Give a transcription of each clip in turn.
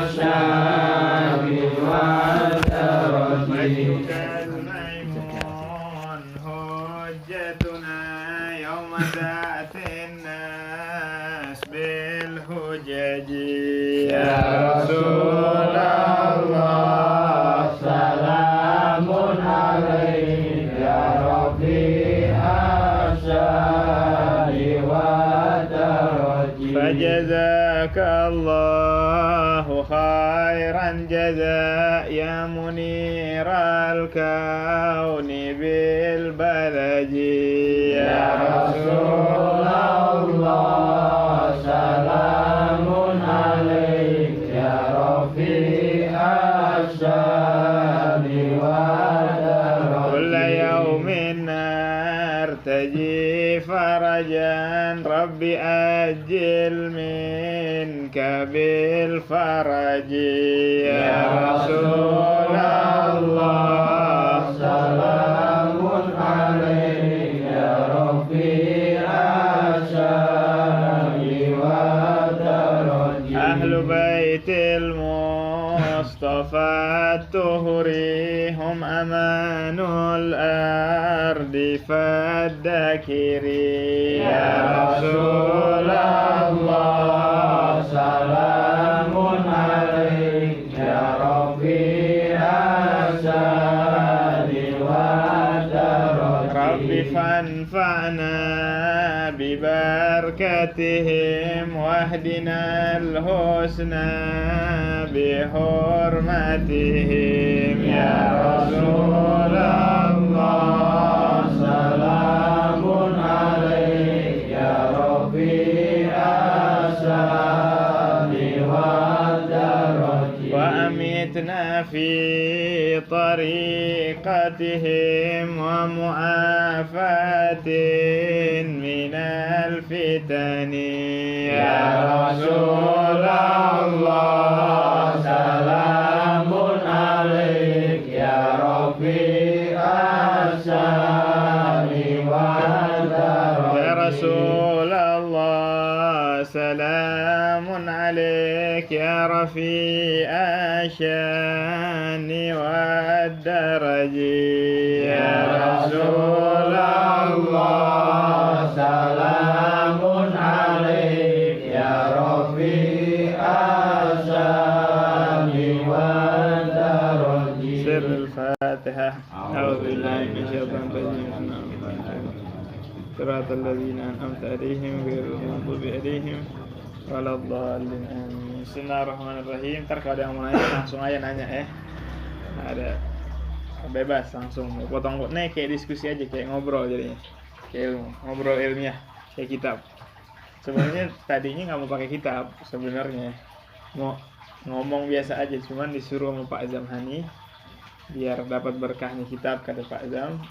الشام والدرج ميمون حجتنا يوم تأتي الناس بالحجج يا رسول الله سلام عليك يا رفيع الشان والدرج فجزاك الله خيرا جزاء يا منير الكون بالبلد يا رسول الله سلام عليك يا رفيع الشان والدرج كل يوم نرتجي فرجا ربي أجل منك بالفرج يا رسول الله سلام عليك يا رفيع الشان والدرج أهل بيت المصطفى الطهر هم أمان الأرض فالذكر يا رسول الله سلام عليك يا رفيع الشان والدرج رب فانفعنا ببركتهم واهدنا الحسنى بحرمتهم يا رسول الله سلام عليك يا رفيع الشان والدرج وأمتنا في طريقتهم ومعافاة من الفتن يا رسول الله سلام عليك يا رفيع الشان والدرج يا رسول الله سلام عليك يا رفيع الشان والدرج يا رسول الله سلام عليك يا رفيع الشان والدرج سر الفاتحة أعوذ بالله من الشيطان الرجيم صراط الذين أنعمت عليهم غير المغضوب عليهم ولا الضالين آمين. Bismillahirrahmanirrahim. Ntar kalau ada yang mau nanya langsung aja nanya ya. Ada bebas langsung mau potong nih kayak diskusi aja kayak ngobrol jadinya. Kayak ngobrol ilmiah kayak kitab. Sebenarnya tadinya nggak mau pakai kitab sebenarnya. Mau ngomong biasa aja cuman disuruh sama Pak Azam Hani biar dapat berkahnya kitab kata Pak Azam.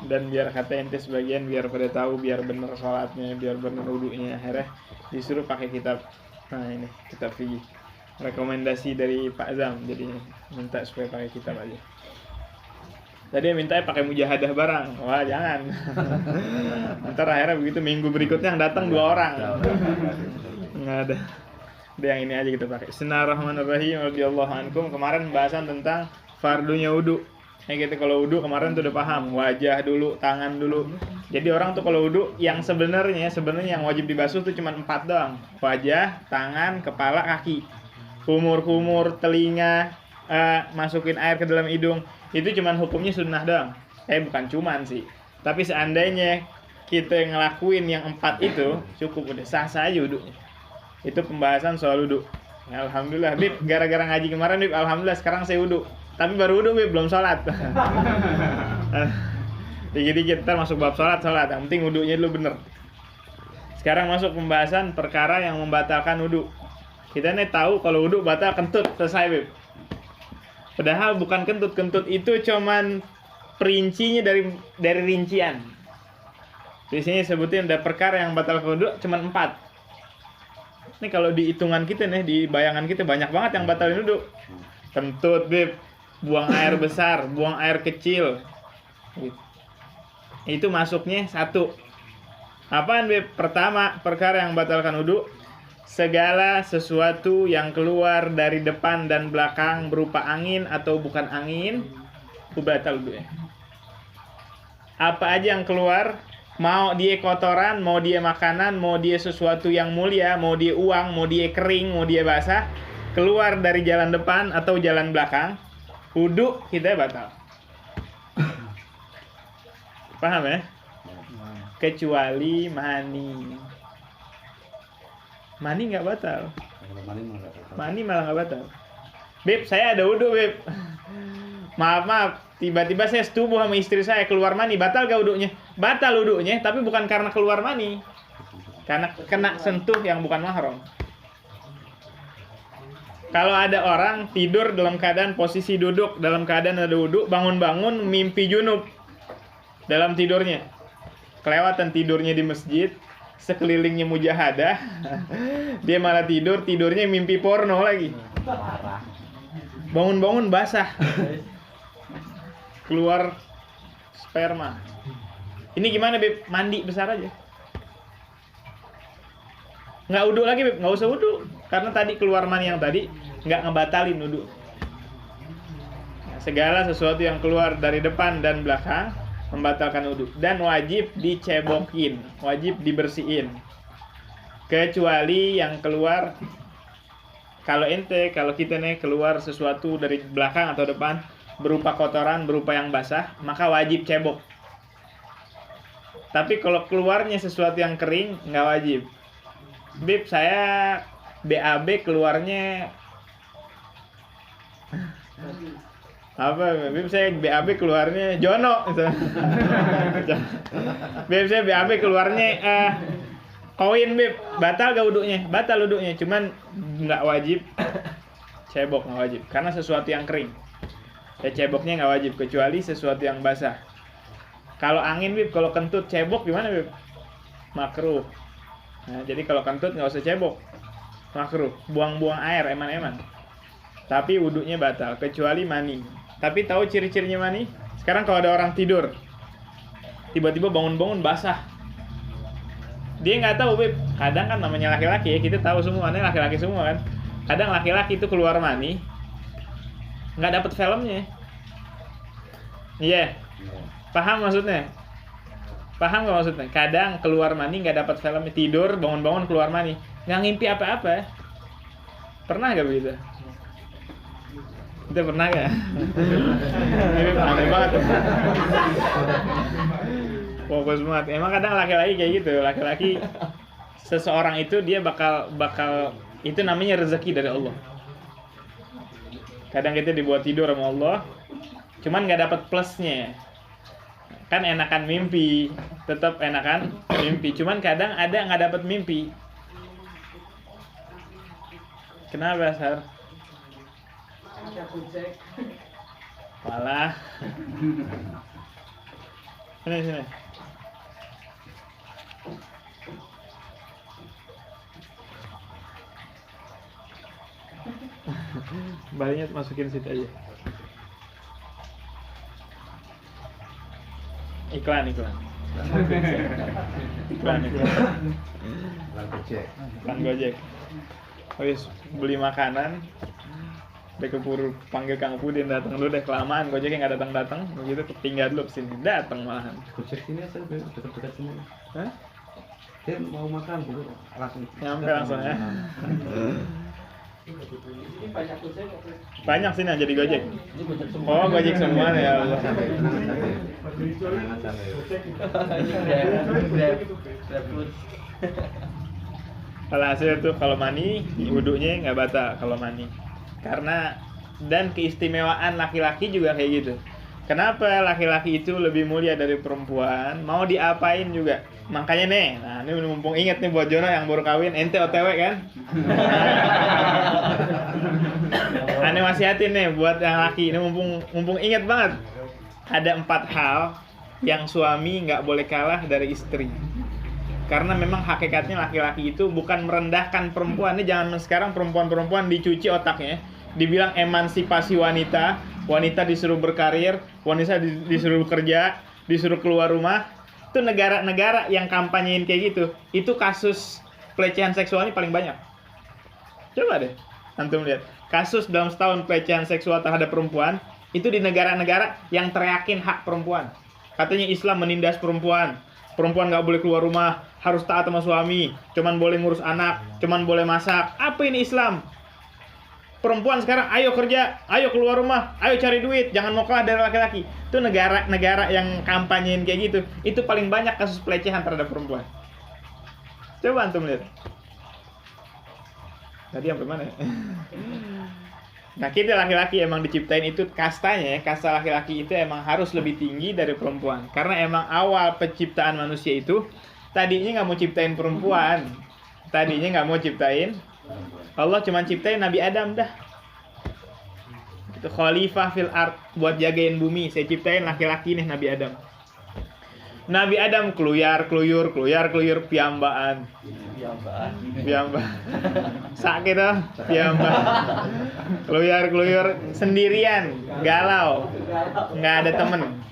Dan biar kata ente sebagian biar pada tahu biar bener sholatnya biar bener wudunya akhirnya disuruh pakai kitab. Nah ini kitab fikih rekomendasi dari Pak Azam jadi minta supaya pakai kitab aja. Tadi mintanya pakai mujahadah barang, wah jangan. Ntar akhirnya begitu minggu berikutnya yang datang 2 orang. Nggak ada. Udah yang ini aja kita pakai. Bismillahirrahmanirrahim. Radhiyallahu ankum. Kemarin pembahasan tentang fardunya wudu. Gitu kalau wudu kemarin tuh udah paham wajah dulu, tangan dulu. Jadi orang tuh kalau wudu yang sebenarnya yang wajib dibasuh tuh cuma 4 doang. Wajah, tangan, kepala, kaki. Kumur-kumur, telinga, masukin air ke dalam hidung. Itu cuma hukumnya sunnah doang. Bukan cuman sih. Tapi seandainya kita ngelakuin yang 4 itu cukup udah sah aja wudu. Itu pembahasan soal wudu. Ya, alhamdulillah, Bib, gara-gara ngaji kemarin, Bib, alhamdulillah sekarang saya wudu. Tapi baru wudu, Bib, belum sholat. Jadi kita masuk bab sholat. Yang penting wudunya dulu bener. Sekarang masuk pembahasan perkara yang membatalkan wudu. Kita nih tahu kalau wudu batal kentut, selesai, Bib. Padahal bukan kentut itu cuman perincinya dari rincian. Di sini sebutin ada perkara yang batal wudu cuman 4. Ini kalau di hitungan kita nih, di bayangan kita banyak banget yang batalin wudu. Kentut, Bib, buang air besar, buang air kecil. Gitu. Itu masuknya 1. Apaan, Bib? Pertama, perkara yang batalkan wudu segala sesuatu yang keluar dari depan dan belakang berupa angin atau bukan angin, batal wudunya. Apa aja yang keluar, mau dia kotoran, mau dia makanan, mau dia sesuatu yang mulia, mau dia uang, mau dia kering, mau dia basah, keluar dari jalan depan atau jalan belakang, wudu kita batal. Paham ya? Kecuali mani. Mani nggak batal. Mani malah nggak batal. Beb, saya ada wudu, Beb. Maaf, tiba-tiba saya setubuh sama istri saya, keluar mani, batal gak wudunya? Batal wudunya, tapi bukan karena keluar mani. Karena kena sentuh yang bukan mahram. Kalau ada orang tidur dalam keadaan posisi duduk, dalam keadaan ada wudu, bangun-bangun mimpi junub dalam tidurnya. Kelewatan tidurnya di masjid, sekelilingnya mujahadah, dia malah tidurnya mimpi porno lagi. Bangun-bangun basah, keluar sperma. Ini gimana, Beb? Mandi besar aja. Nggak wudu lagi, Beb. Nggak usah wudu, karena tadi keluar mani yang tadi nggak ngebatalin wudu. Segala sesuatu yang keluar dari depan dan belakang membatalkan wudu, dan wajib dicebokin, wajib dibersihin. Kecuali yang keluar, kalau kita nih keluar sesuatu dari belakang atau depan berupa kotoran, berupa yang basah, maka wajib cebok. Tapi kalau keluarnya sesuatu yang kering, nggak wajib. Bib, saya BAB keluarnya apa? Bib, saya BAB keluarnya Jono. Bib, saya BAB keluarnya koin, Bib. Batal gak wudunya? Batal wudunya, cuman nggak wajib cebok, nggak wajib. Karena sesuatu yang kering. Ya ceboknya nggak wajib, kecuali sesuatu yang basah. Kalau angin, Bib, kalau kentut cebok gimana, Bib? Makruh. Nah, jadi kalau kentut nggak usah cebok, makruh. Buang-buang air, eman-eman. Tapi wudunya batal, kecuali mani. Tapi tahu ciri-cirinya mani? Sekarang kalau ada orang tidur, tiba-tiba bangun-bangun basah, dia nggak tahu, Bib. Kadang kan namanya laki-laki ya, kita tahu semua, ini laki-laki semua kan. Kadang laki-laki itu keluar mani, nggak dapat filmnya. Iya, paham maksudnya? Paham nggak maksudnya? Kadang keluar mani nggak dapat filmnya, tidur bangun-bangun keluar mani, nggak ngimpi apa-apa. Pernah nggak begitu? Itu pernah nggak? Ini aneh banget. Fokus banget. Emang kadang laki-laki kayak gitu. Laki-laki, seseorang itu dia bakal itu namanya rezeki dari Allah. Kadang kita dibuat tidur sama Allah, cuman nggak dapat plusnya. Kan enakan mimpi, tetap enakan mimpi. Cuman kadang ada nggak dapat mimpi. Kenapa, Sar? Malah. Sini. Balinya masukin situ aja. Iklan. Iklan Gojek. Habis beli makanan, udah keburu panggil Kang Pudin, datang dulu deh, kelamaan Gojeknya nggak datang, begitu tinggal dulu kesini, datang malahan. Gojek sini saya dekat sini. Hah? Dia mau makan dulu langsung. Nyampe langsung ya. Banyak sini yang jadi Gojek. Oh, Gojek semua ya Allah. Alhasil tuh kalau mani, wudunya nggak batal kalau mani. Karena dan keistimewaan laki-laki juga kayak gitu. Kenapa laki-laki itu lebih mulia dari perempuan? Mau diapain juga. Makanya nih, nah ini mumpung inget nih buat Jono yang baru kawin, ente OTW kan? Aneh wasiatin nih buat yang laki, ini mumpung inget banget. Ada 4 hal yang suami nggak boleh kalah dari istri. Karena memang hakikatnya laki-laki itu bukan merendahkan perempuan. Ini jangan sekarang perempuan-perempuan dicuci otaknya, dibilang emansipasi wanita, wanita disuruh berkarir, wanita disuruh bekerja, disuruh keluar rumah. Itu negara-negara yang kampanyein kayak gitu, itu kasus pelecehan seksualnya paling banyak. Coba deh, antum lihat. Kasus dalam setahun pelecehan seksual terhadap perempuan, itu di negara-negara yang teriakin hak perempuan. Katanya Islam menindas perempuan. Perempuan nggak boleh keluar rumah, harus taat sama suami. Cuman boleh ngurus anak, cuman boleh masak. Apa ini Islam? Perempuan sekarang, ayo kerja, ayo keluar rumah, ayo cari duit, jangan mau kalah dari laki-laki. Itu negara-negara yang kampanyein kayak gitu. Itu paling banyak kasus pelecehan terhadap perempuan. Coba antum lihat. Tadi sampai mana ya? Nah, kita laki-laki emang diciptain itu kastanya ya. Kasta laki-laki itu emang harus lebih tinggi dari perempuan. Karena emang awal penciptaan manusia itu tadinya nggak mau ciptain perempuan. Tadinya nggak mau ciptain. Allah cuma ciptain Nabi Adam dah. Itu khalifah fil ard, buat jagain bumi. Saya ciptain laki-laki nih Nabi Adam. Nabi Adam keluyar, piambaan. Sakit dah, piambaan. Keluyar sendirian, galau. Nggak ada temen.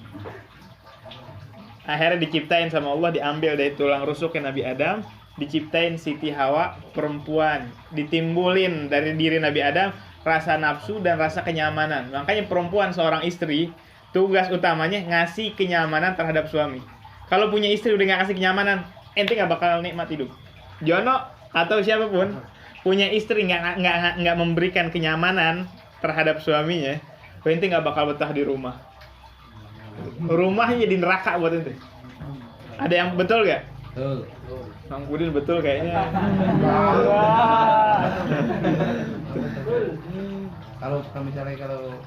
Akhirnya diciptain sama Allah, diambil dari tulang rusuknya Nabi Adam, diciptain Siti Hawa, perempuan. Ditimbulin dari diri Nabi Adam rasa nafsu dan rasa kenyamanan. Makanya perempuan seorang istri, tugas utamanya ngasih kenyamanan terhadap suami. Kalau punya istri udah nggak kasih kenyamanan, ente nggak bakal nikmat hidup. Jono atau siapapun punya istri nggak memberikan kenyamanan terhadap suaminya, ente nggak bakal betah di rumah. Rumahnya jadi neraka buat ente. Ada yang betul nggak? Betul. Bang Budin betul kayaknya. Kalau misalnya kalau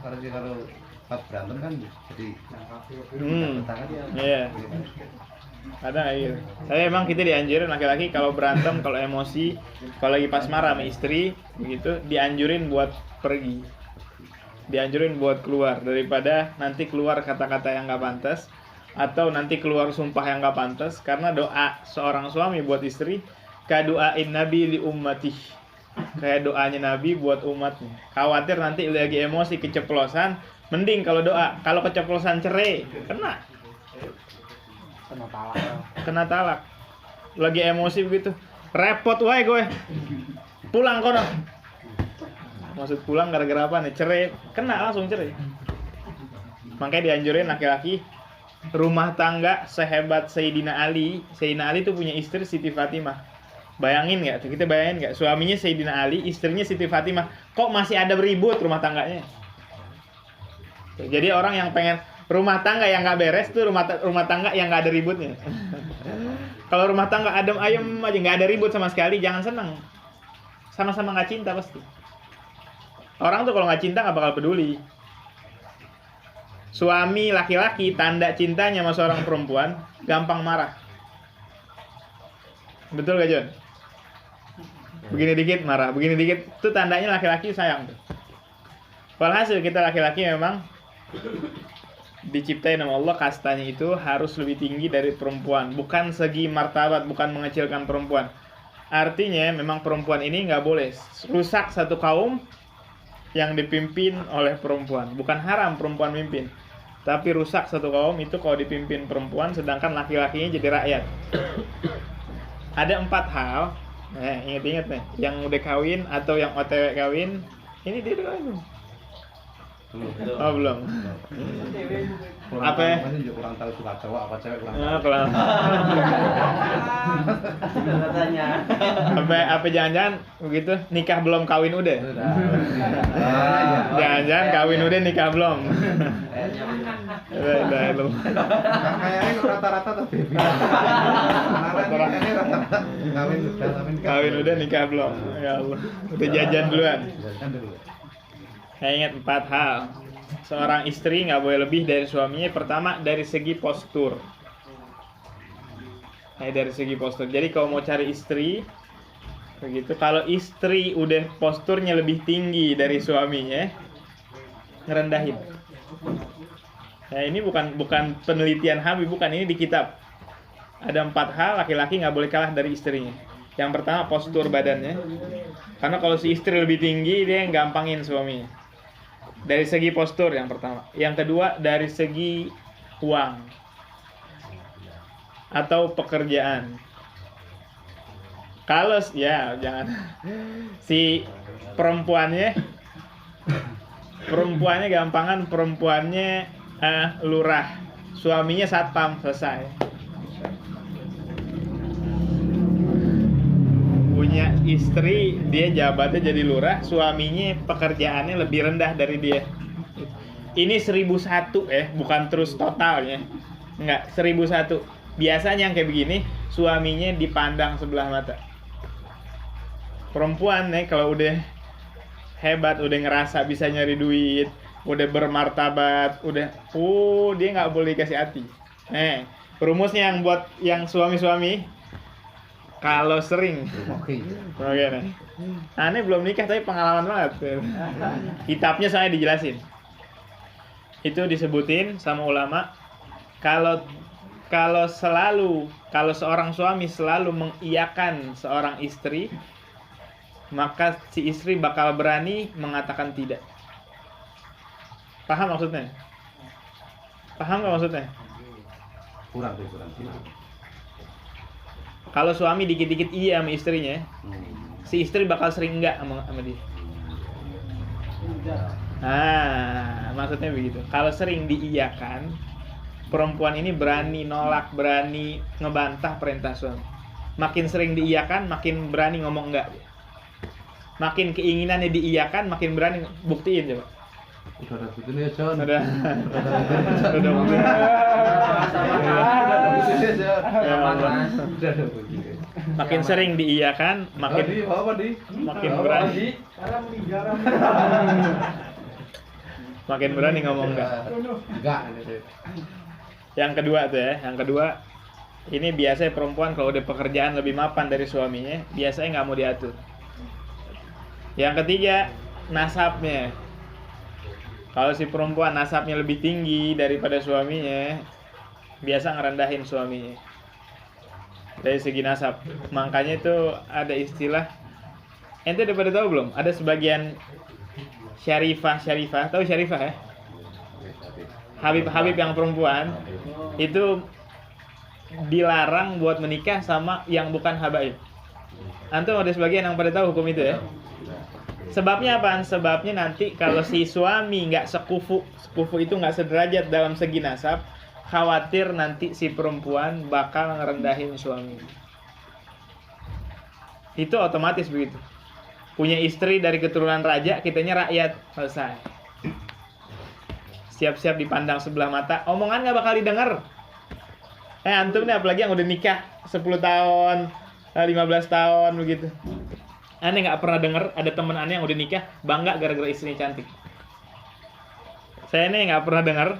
pas berantem kan jadi tangan ya. Iya. Ada gitu. Tapi emang kita dianjurin laki-laki kalau berantem, kalau emosi, kalau lagi pas marah sama istri, begitu dianjurin buat pergi. Dianjurin buat keluar daripada nanti keluar kata-kata yang nggak pantas atau nanti keluar sumpah yang nggak pantas. Karena doa seorang suami buat istri, kaduain Nabi li ummatih, kayak doanya Nabi buat umatnya. Khawatir nanti lagi emosi keceplosan, mending kalau doa. Kalau keceplosan cerai, kena talak. Lagi emosi begitu, repot wae gue. Pulang kono. Maksud pulang gara-gara apa nih? Cerai, kena langsung cerai. Makanya dianjurin laki-laki rumah tangga sehebat Sayyidina Ali. Sayyidina Ali tuh punya istri Siti Fatimah. Bayangin nggak? Kita bayangin nggak? Suaminya Sayyidina Ali, istrinya Siti Fatimah. Kok masih ada beribut rumah tangganya? Jadi orang yang pengen rumah tangga yang nggak beres tuh rumah tangga yang nggak ada ributnya. Kalau rumah tangga adem ayem aja nggak ada ribut sama sekali, jangan senang. Sama-sama nggak cinta pasti. Orang tuh kalau nggak cinta nggak bakal peduli. Suami laki-laki tanda cintanya sama seorang perempuan gampang marah. Betul gak John? Begini dikit marah, begini dikit itu tandanya laki-laki sayang tuh. Walhasil kita laki-laki memang diciptain sama Allah, kastanya itu harus lebih tinggi dari perempuan. Bukan segi martabat, bukan mengecilkan perempuan. Artinya memang perempuan ini nggak boleh rusak satu kaum yang dipimpin oleh perempuan. Bukan haram perempuan mimpin, tapi rusak satu kaum itu kalau dipimpin perempuan, sedangkan laki-lakinya jadi rakyat. Ada 4 hal, ingat-ingat nih, yang udah kawin atau yang OTW kawin, ini dia udah kawin. Oh belum. Apa ya? Kurang tahu suka cowok apa cewek kurang tahu. Kurang. Apa jangan-jangan begitu nikah belum kawin udah? Jangan-jangan kawin udah nikah belum? Belum. Kayaknya rata-rata tapi. Kawin udah nikah belum? Ya Allah. Udah jajan duluan. Saya ingat 4 hal. Seorang istri nggak boleh lebih dari suaminya. Pertama, dari segi postur. Dari segi postur. Jadi kalau mau cari istri, begitu. Kalau istri udah posturnya lebih tinggi dari suaminya, ngerendahin. Ini bukan penelitian Habib, bukan, ini di kitab. Ada 4 hal laki-laki nggak boleh kalah dari istrinya. Yang pertama, postur badannya. Karena kalau si istri lebih tinggi, dia gampangin suaminya. Dari segi postur yang pertama. Yang kedua, dari segi uang atau pekerjaan. Kalau ya jangan si perempuannya gampangan, perempuannya lurah, suaminya satpam, selesai. Punya istri, dia jabatnya jadi lurah, suaminya pekerjaannya lebih rendah dari dia. Ini 1001 bukan terus totalnya. Enggak, 1001. Biasanya yang kayak begini, suaminya dipandang sebelah mata. Perempuan kalau udah hebat, udah ngerasa bisa nyari duit, udah bermartabat, udah dia nggak boleh dikasih hati. Rumusnya yang buat yang suami-suami, kalau sering oke nih. Aneh belum nikah tapi pengalaman banget. Kitabnya saya dijelasin. Itu disebutin sama ulama, kalau seorang suami selalu mengiyakan seorang istri, maka si istri bakal berani mengatakan tidak. Paham maksudnya? Paham nggak maksudnya? Kurang. Kalau suami dikit-dikit iya sama istrinya, si istri bakal sering enggak sama dia. Maksudnya begitu. Kalau sering diiyakan, perempuan ini berani nolak, berani ngebantah perintah suami. Makin sering diiyakan, makin berani ngomong enggak. Makin keinginannya diiyakan, makin berani buktiin coba. Udah ada begini ya, John. Udah makin sering diiyakan, makin berani. Makin berani ngomong enggak. Yang kedua, ini biasanya perempuan kalau udah pekerjaan lebih mapan dari suaminya, biasanya nggak mau diatur. Yang ketiga, nasabnya. Kalau si perempuan nasabnya lebih tinggi daripada suaminya, biasa ngerendahin suaminya dari segi nasab. Makanya itu ada istilah, ente udah pada tahu belum? Ada sebagian syarifah, tahu syarifah ya? Habib yang perempuan itu dilarang buat menikah sama yang bukan habaib. Antum ada sebagian yang pada tahu hukum itu ya? Sebabnya apaan? Sebabnya nanti kalau si suami nggak sekufu itu nggak sederajat dalam segi nasab, khawatir nanti si perempuan bakal ngerendahin suami. Itu otomatis begitu. Punya istri dari keturunan raja, kitanya rakyat, selesai. Siap-siap dipandang sebelah mata, omongan nggak bakal didengar. Antum nih apalagi yang udah nikah 10 tahun, 15 tahun begitu. Aneh nggak pernah dengar ada teman aneh yang udah nikah bangga gara-gara istrinya cantik. Saya nih nggak pernah dengar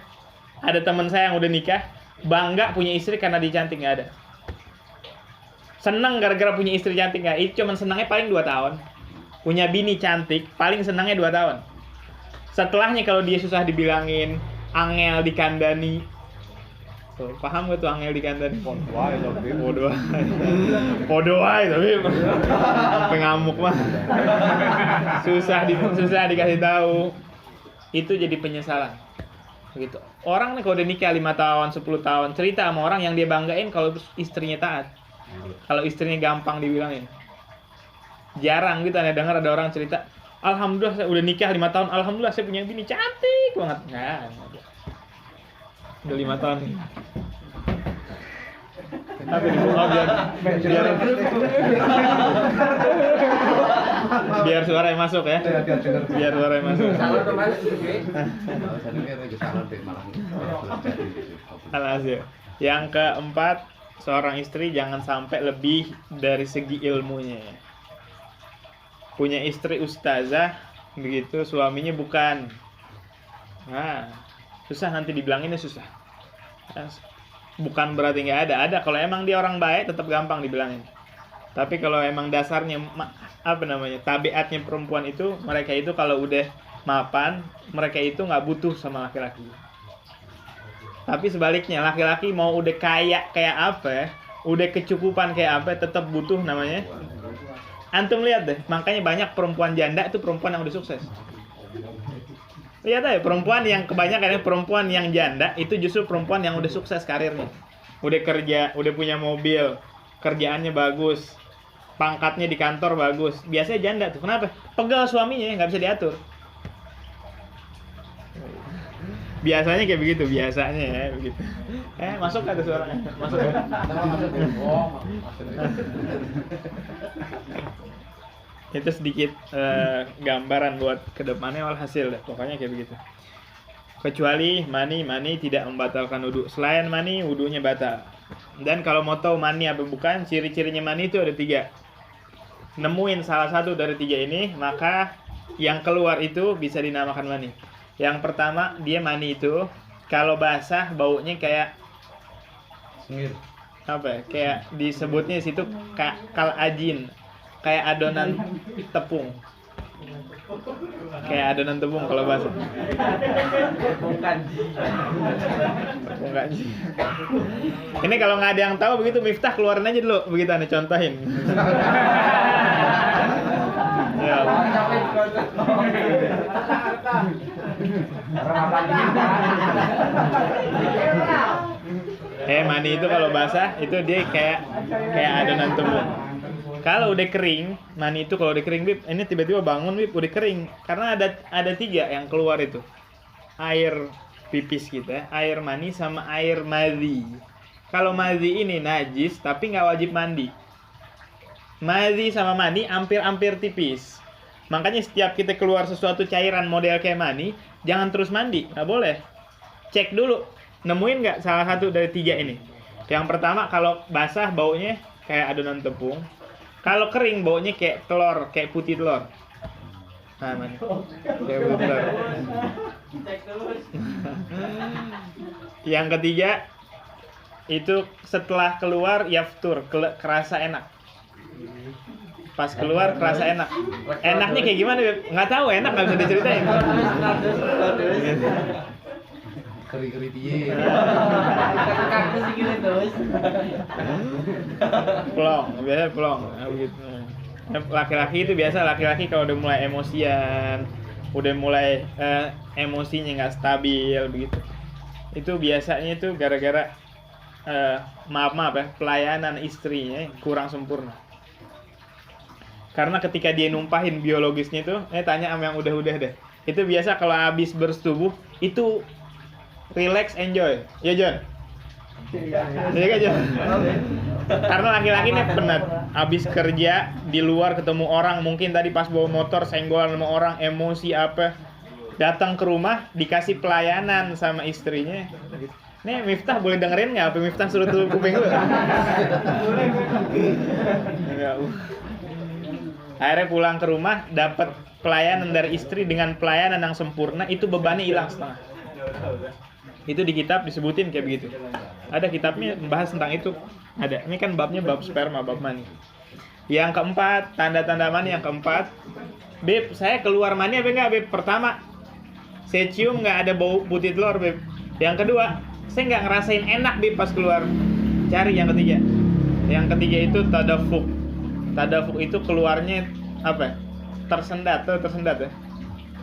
ada teman saya yang udah nikah bangga punya istri karena dia cantik, nggak ada. Senang gara-gara punya istri cantik, nggak. Itu cuma senangnya paling 2 tahun. Punya bini cantik paling senangnya 2 tahun. Setelahnya kalau dia susah dibilangin, angel dikandani. Tuh, paham gak tuh angel dikandani? Podo aja tapi sampai ngamuk mah. Susah dikasih tahu. Itu jadi penyesalan. Begitu. Orang nih kalau udah nikah 5 tahun, 10 tahun, cerita sama orang yang dia banggain kalau istrinya taat. Kalau istrinya gampang dibilangin. Jarang gitu aneh dengar ada orang cerita, alhamdulillah saya udah nikah 5 tahun, alhamdulillah saya punya bini cantik banget. Nah, udah 5 tahun. Tapi dibuka biar suaranya masuk ya. Biar suaranya masuk. Alhasil. Yang keempat, seorang istri jangan sampai lebih dari segi ilmunya. Punya istri ustazah, begitu suaminya bukan. Nah, susah nanti dibilanginnya susah. Bukan berarti nggak ada. Kalau emang dia orang baik tetap gampang dibilangin. Tapi kalau emang dasarnya tabiatnya perempuan itu, mereka itu kalau udah mapan, mereka itu nggak butuh sama laki-laki. Tapi sebaliknya, laki-laki mau udah kaya kayak apa, udah kecukupan kayak apa, tetap butuh namanya. Antum lihat deh, makanya banyak perempuan janda itu perempuan yang udah sukses. Lihat aja, perempuan yang kebanyakan perempuan yang janda itu justru perempuan yang udah sukses karirnya. Udah kerja, udah punya mobil, kerjaannya bagus. pangkatnya di kantor bagus. Biasanya janda tuh. Kenapa? Pegal suaminya, nggak bisa diatur. Biasanya kayak begitu, biasanya ya begitu. Masuk ada suaranya. Masuk ya. Itu sedikit gambaran buat kedepannya, walhasil deh. Pokoknya kayak begitu. Kecuali mani tidak membatalkan wudu. Selain mani, wudunya batal. Dan kalau mau tahu mani apa bukan, ciri-cirinya mani itu ada 3. Nemuin salah satu dari 3 ini, maka yang keluar itu bisa dinamakan mani. Yang pertama, dia mani itu kalau basah baunya kayak Sengir. apa ya? Kayak disebutnya situ kal ajin, kayak adonan tepung. Kayak adonan tepung kalau basah. Tepung kanji. Ini kalau nggak ada yang tahu begitu, Miftah keluarin aja dulu, begitu aneh contohin. Ya. Mani itu kalau basah itu dia kayak adonan tepung. Kalau udah kering, mani itu kalau udah kering, Bib, ini tiba-tiba bangun, Bib, udah kering. Karena ada 3 yang keluar itu. Air pipis kita, air mani sama air madhi. Kalau madhi ini najis tapi nggak wajib mandi. Madhi sama mani hampir tipis. Makanya setiap kita keluar sesuatu cairan model kayak mani, jangan terus mandi, nggak boleh. Cek dulu, nemuin nggak salah satu dari 3 ini. Yang pertama, kalau basah baunya kayak adonan tepung. Kalau kering baunya kayak telur, kayak putih telur. Nah, mana? Kayak putih telur. Yang ketiga, itu setelah keluar yaftur, kerasa enak. Pas keluar kerasa enak. Enaknya kayak gimana, Beb? Nggak tahu, enak nggak bisa diceritain. Keri-keri piye. Plong, biasa plong. Nah, begitu. Laki-laki itu biasa, laki-laki kalau udah mulai emosian, udah mulai emosinya nggak stabil begitu. Itu biasanya itu gara-gara maaf ya, pelayanan istrinya kurang sempurna. Karena ketika dia numpahin biologisnya itu, tanya sama yang udah deh. Itu biasa kalau habis bersetubuh itu relax, enjoy. Ya, John? Iya kan, John? Karena laki-laki nih penat. Habis kerja, di luar ketemu orang, mungkin tadi pas bawa motor, senggolan sama orang, emosi apa. Datang ke rumah, dikasih pelayanan sama istrinya. Nih, Miftah boleh dengerin nggak apa Miftah suruh tutup kuping lu? Akhirnya pulang ke rumah, dapat pelayanan dari istri dengan pelayanan yang sempurna, itu bebannya hilang setengah. Itu di kitab disebutin kayak begitu. Ada kitabnya membahas tentang itu. Ada. Ini kan babnya bab sperma, bab mani. Yang keempat, tanda-tanda mani yang keempat. Beb, saya keluar mani apa enggak, Beb? Pertama, saya cium nggak ada bau putih telur, Beb. Yang kedua, saya nggak ngerasain enak, Beb, pas keluar. Cari yang ketiga. Yang ketiga itu tadafuk. Tadafuk itu keluarnya apa? Tersendat ya?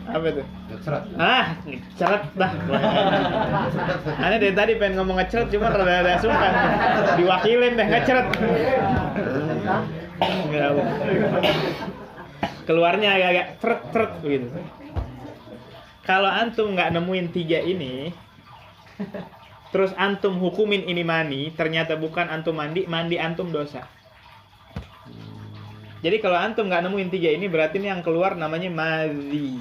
Apa itu? Ngeceret. Ngeceret dah. Aneh dari tadi pengen ngomong ngeceret, cuma rada sungkan. Diwakilin deh ngeceret. Keluarnya agak-agak tret begitu. Kalau antum nggak nemuin 3 ini, terus antum hukumin ini mani, ternyata bukan antum mandi antum dosa. Jadi kalau antum nggak nemuin 3 ini, berarti ini yang keluar namanya madhi.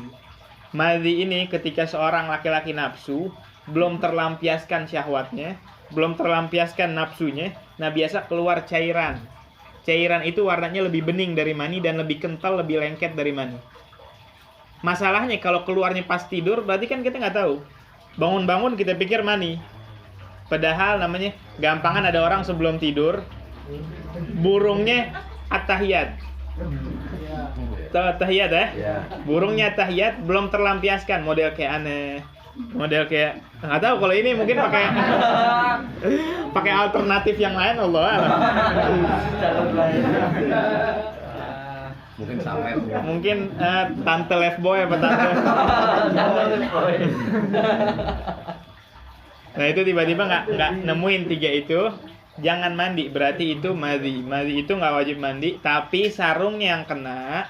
Madhi ini ketika seorang laki-laki nafsu, belum terlampiaskan syahwatnya, belum terlampiaskan nafsunya, nah biasa keluar cairan. Cairan itu warnanya lebih bening dari mani dan lebih kental, lebih lengket dari mani. Masalahnya kalau keluarnya pas tidur, berarti kan kita nggak tahu. Bangun-bangun kita pikir mani. Padahal namanya, gampangan ada orang sebelum tidur, burungnya at-tahiyat. Tahiyat ya? Burungnya tahiyat belum terlampiaskan, model kayak aneh. Model kayak nggak tahu, kalau ini mungkin pakai alternatif yang lain, Allah. Mungkin samet. Mungkin tante lefboy apa tante. Nah itu tiba-tiba nggak nemuin 3 itu, jangan mandi, berarti itu madhi. Madhi itu nggak wajib mandi, tapi sarungnya yang kena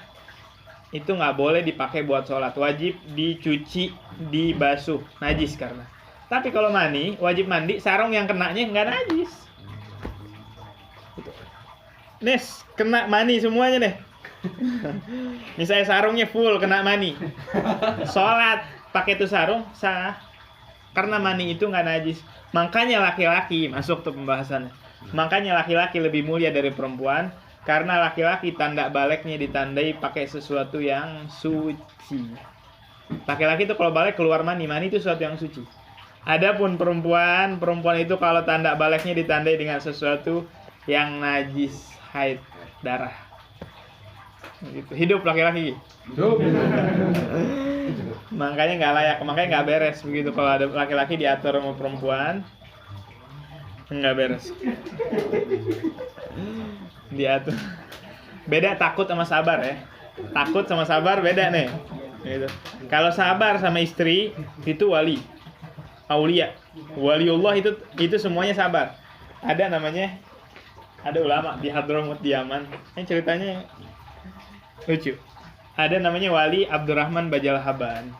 itu nggak boleh dipakai buat sholat, wajib dicuci, dibasuh, najis karena. Tapi kalau mani, wajib mandi, sarung yang kenanya nggak najis. Nes, kena mani semuanya deh. Misalnya sarungnya full kena mani, sholat pakai itu sarung sah, karena mani itu nggak najis. Makanya laki-laki masuk tuh pembahasannya. Makanya laki-laki lebih mulia dari perempuan. Karena laki-laki tanda baliknya ditandai pakai sesuatu yang suci. Laki-laki itu kalau balik keluar mani itu sesuatu yang suci. Adapun perempuan itu kalau tanda baliknya ditandai dengan sesuatu yang najis, haid, darah. Gitu. Hidup laki-laki. Hidup. Makanya nggak layak, makanya nggak beres begitu kalau ada laki-laki diatur sama perempuan, nggak beres. Diatur. Beda takut sama sabar ya. Takut sama sabar beda nih. Gitu. Kalau sabar sama istri itu wali, aulia, waliullah itu semuanya sabar. Ada namanya, ada ulama di Hadramut di Yaman. Ini ceritanya lucu. Ada namanya Wali Abdurrahman Bajalhaban.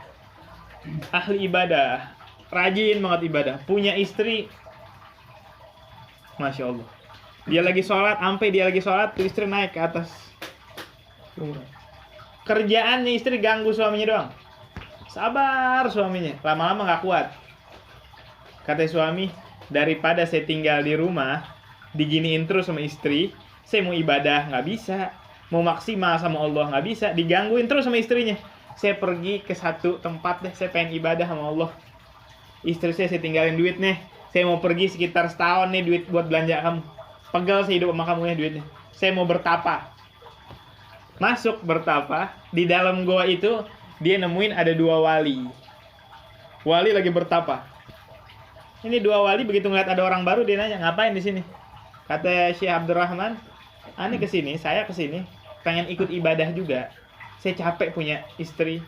Ahli ibadah, rajin banget ibadah, punya istri, Masya Allah. Dia lagi sholat, sampai dia lagi sholat, tuh istri naik ke atas. Kerjaannya istri ganggu suaminya doang. Sabar suaminya, lama-lama gak kuat. Kata suami, daripada saya tinggal di rumah, diginiin terus sama istri, saya mau ibadah gak bisa, mau maksimal sama Allah gak bisa, digangguin terus sama istrinya. Saya pergi ke satu tempat deh, saya pengen ibadah sama Allah. Istri saya tinggalin duit nih, saya mau pergi sekitar setahun nih duit buat belanja kamu. Pegal saya hidup sama kamu ya duitnya. Saya mau bertapa. Masuk bertapa. Di dalam goa itu dia nemuin ada 2 wali. Wali lagi bertapa. Ini 2 wali begitu ngeliat ada orang baru dia nanya, ngapain di sini? Kata Syekh Abdurrahman, ani kesini, saya kesini, pengen ikut ibadah juga. Saya capek punya istri.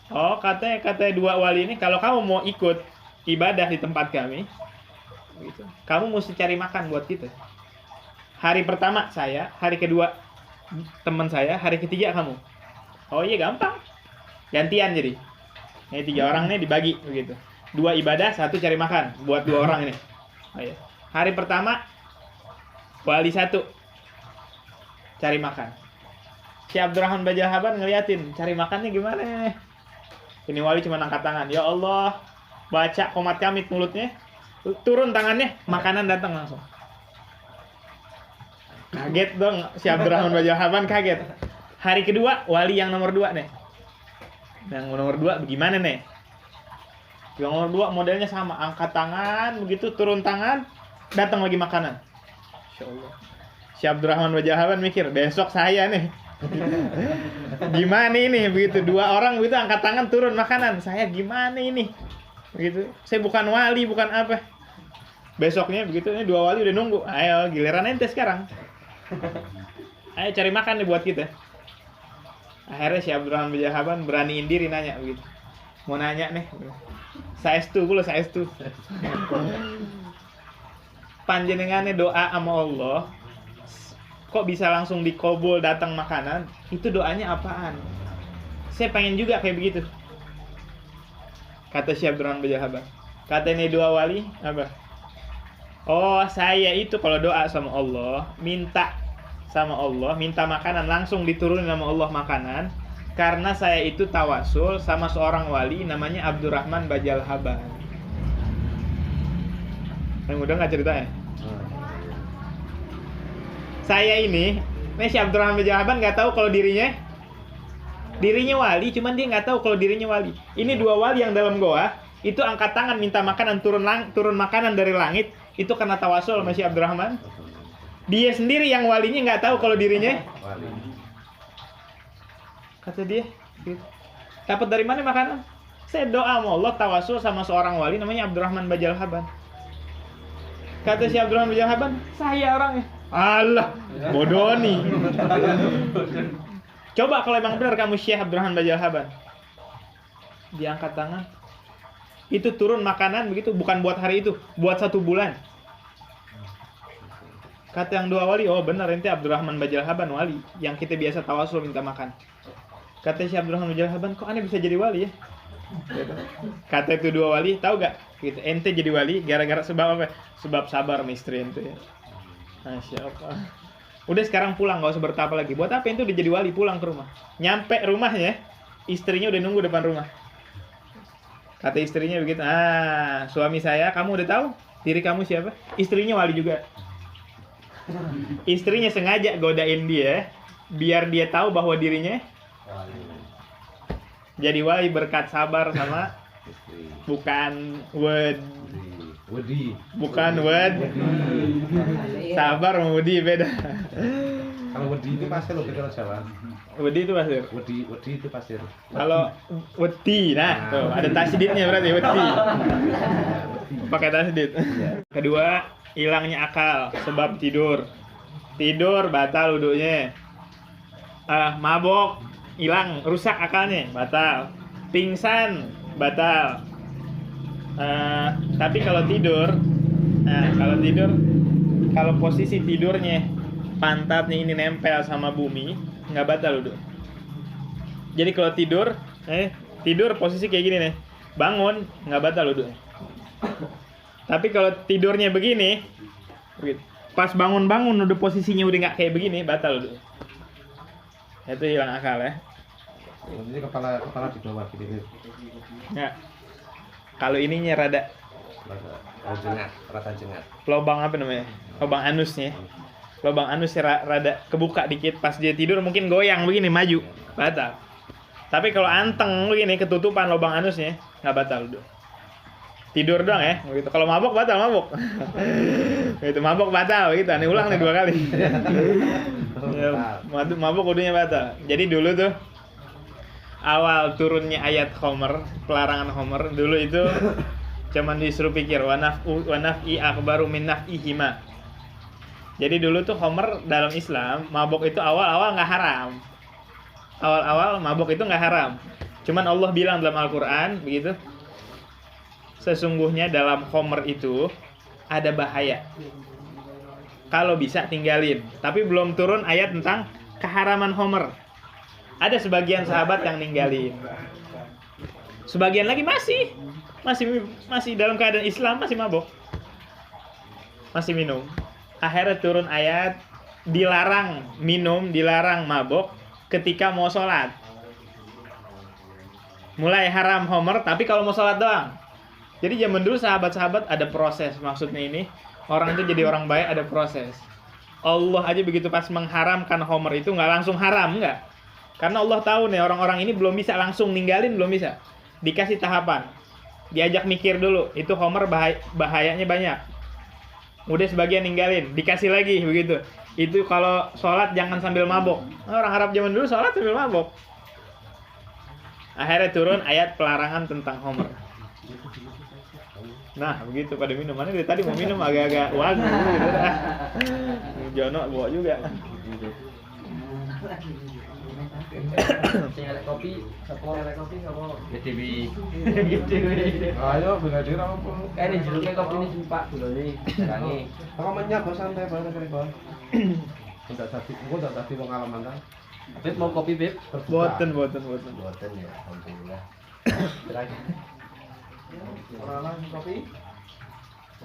Oh kata 2 wali ini, kalau kamu mau ikut ibadah di tempat kami, gitu, kamu mesti cari makan buat kita. Hari pertama saya, hari kedua teman saya, hari ketiga kamu. Oh iya gampang, gantian jadi. Ini 3 orang nih dibagi begitu. 2 ibadah, 1 cari makan buat 2 orang ini. Oh iya. Hari pertama wali 1 cari makan. Si Abdurrahman Bajalhaban ngeliatin cari makannya gimana. Ini wali cuma angkat tangan. Ya Allah, baca qomat kamit mulutnya, turun tangannya, makanan datang langsung. Kaget dong si Abdurrahman Bajalhaban, kaget. Hari kedua wali yang nomor 2 nih. Yang nomor 2 bagaimana nih? Yang nomor 2 modelnya sama, angkat tangan begitu, turun tangan, datang lagi makanan. Insyaallah. Si Abdurrahman Bajalhaban mikir, besok saya nih. Gimana ini begitu, 2 orang begitu angkat tangan turun makanan, saya gimana ini? Begitu. Saya bukan wali, bukan apa. Besoknya begitu, ini 2 wali udah nunggu. Ayo giliran ente sekarang. Ayo cari makan nih buat kita. Akhirnya si Abdurrahman Bajalhaban beraniin diri nanya begitu. Mau nanya nih. Saestu pula saestu. Panjenengannya doa sama Allah, kok bisa langsung dikobol datang makanan? Itu doanya apaan? Saya pengen juga kayak begitu. Kata Syekh Abdurrahman Bajalhaban. Kata ini 2 wali apa? Oh saya itu kalau doa sama Allah, minta sama Allah, minta makanan langsung diturunin sama Allah makanan, karena saya itu tawasul sama seorang wali namanya Abdurrahman Bajalhaban. Yang udah nggak ceritanya? Saya ini si Abdurrahman Bajalhaban nggak tahu kalau dirinya wali, cuman dia nggak tahu kalau dirinya wali. Ini 2 wali yang dalam goa itu angkat tangan minta makanan, turun makanan dari langit, itu karena tawasul sama si Abdurrahman. Dia sendiri yang walinya nggak tahu kalau dirinya wali. Kata dia, dapat dari mana makanan? Saya doa sama Allah, tawasul sama seorang wali namanya Abdurrahman Bajalhaban. Kata si Abdurrahman Bajalhaban, saya orangnya. Allah, bodoh nih. Coba kalau emang benar kamu Syekh Abdurrahman Bajalhaban. Diangkat tangan. Itu turun makanan begitu, bukan buat hari itu, buat 1 bulan. Kata yang dua wali, oh benar ente Abdurrahman Bajalhaban wali yang kita biasa tawasul minta makan. Kata si Abdurrahman Bajalhaban, kok aneh bisa jadi wali ya? Gitu. Kata itu dua wali, tahu gak? Gitu. Ente jadi wali gara-gara sebab apa? Sebab sabar sama istri ente. Masya Allah. Udah sekarang pulang, gak usah bertapa lagi. Buat apa ente udah jadi wali, pulang ke rumah. Nyampe rumahnya, istrinya udah nunggu depan rumah. Kata istrinya begitu, suami saya, kamu udah tahu diri kamu siapa? Istrinya wali juga. Istrinya sengaja godain dia biar dia tahu bahwa dirinya jadi wali berkat sabar sama bukan Wedi. bukan sabar sama wedi beda. Kalau wedi itu pasir loh kita Jawa. Wedi itu pasir. Wedi itu pasir. Kalau wedi, nah tuh ada tasdidnya berarti wedi. Pakai tasdid. Kedua, hilangnya akal sebab tidur. Tidur batal wudunya. Mabok hilang, rusak akalnya, batal. Pingsan batal. Tapi kalau tidur, kalau posisi tidurnya pantatnya ini nempel sama bumi, nggak batal wudu. Jadi kalau tidur posisi kayak gini nih, bangun nggak batal wudu. Tapi kalau tidurnya begini, pas bangun udah posisinya udah nggak kayak begini, batal wudu. Itu hilang akal ya. Jadi kepala di bawah gini. Ya. Kalau ininya rada jengat. Lubang apa namanya? Lubang anusnya. Lubang anusnya rada kebuka dikit, pas dia tidur mungkin goyang begini maju, batal. Tapi kalau anteng begini ketutupan lubang anusnya, nggak batal wudu. Tidur doang ya, begitu. Kalau mabok batal mabok. Itu mabok batal gitu. Aneh ulang nih 2 kali. Ya, mabok wudunya batal. Jadi dulu tuh awal turunnya ayat Khomer, pelarangan Khomer, dulu itu cuman disuruh pikir wa naf'i akbaru min naf'ihima. Jadi dulu tuh Khomer dalam Islam, mabok itu awal-awal nggak haram. Awal-awal mabok itu nggak haram. Cuman Allah bilang dalam Al-Quran begitu, sesungguhnya dalam Khomer itu ada bahaya. Kalau bisa tinggalin. Tapi belum turun ayat tentang keharaman Khomer. Ada sebagian sahabat yang ninggalin. Sebagian lagi masih dalam keadaan Islam, masih mabok. Masih minum. Akhirnya turun ayat dilarang minum, dilarang mabok ketika mau sholat. Mulai haram Khomer, tapi kalau mau sholat doang. Jadi zaman dulu sahabat-sahabat ada proses. Maksudnya ini, orang itu jadi orang baik ada proses. Allah aja begitu pas mengharamkan Khomer itu nggak langsung haram, nggak. Karena Allah tahu nih orang-orang ini belum bisa langsung ninggalin, belum bisa. Dikasih tahapan. Diajak mikir dulu, itu Khomer bahayanya banyak. Udah sebagian ninggalin, dikasih lagi begitu. Itu kalau sholat jangan sambil mabok. Orang Arab zaman dulu sholat sambil mabok. Akhirnya turun ayat pelarangan tentang Khomer. Nah begitu pada minum. Mana dari tadi mau minum agak-agak wagu gitu. Jono bawa juga. Kopi, GTV. Ayo bela diri apa? Ini jeruknya kopi ini Pak, gulane serangi. Kok menyak kok santai banget kali, Bang. Udah tadi pengalaman kan. Beb mau kopi, Beb? Boten. Boten ya, alhamdulillah. Terakhir. Orang kopi.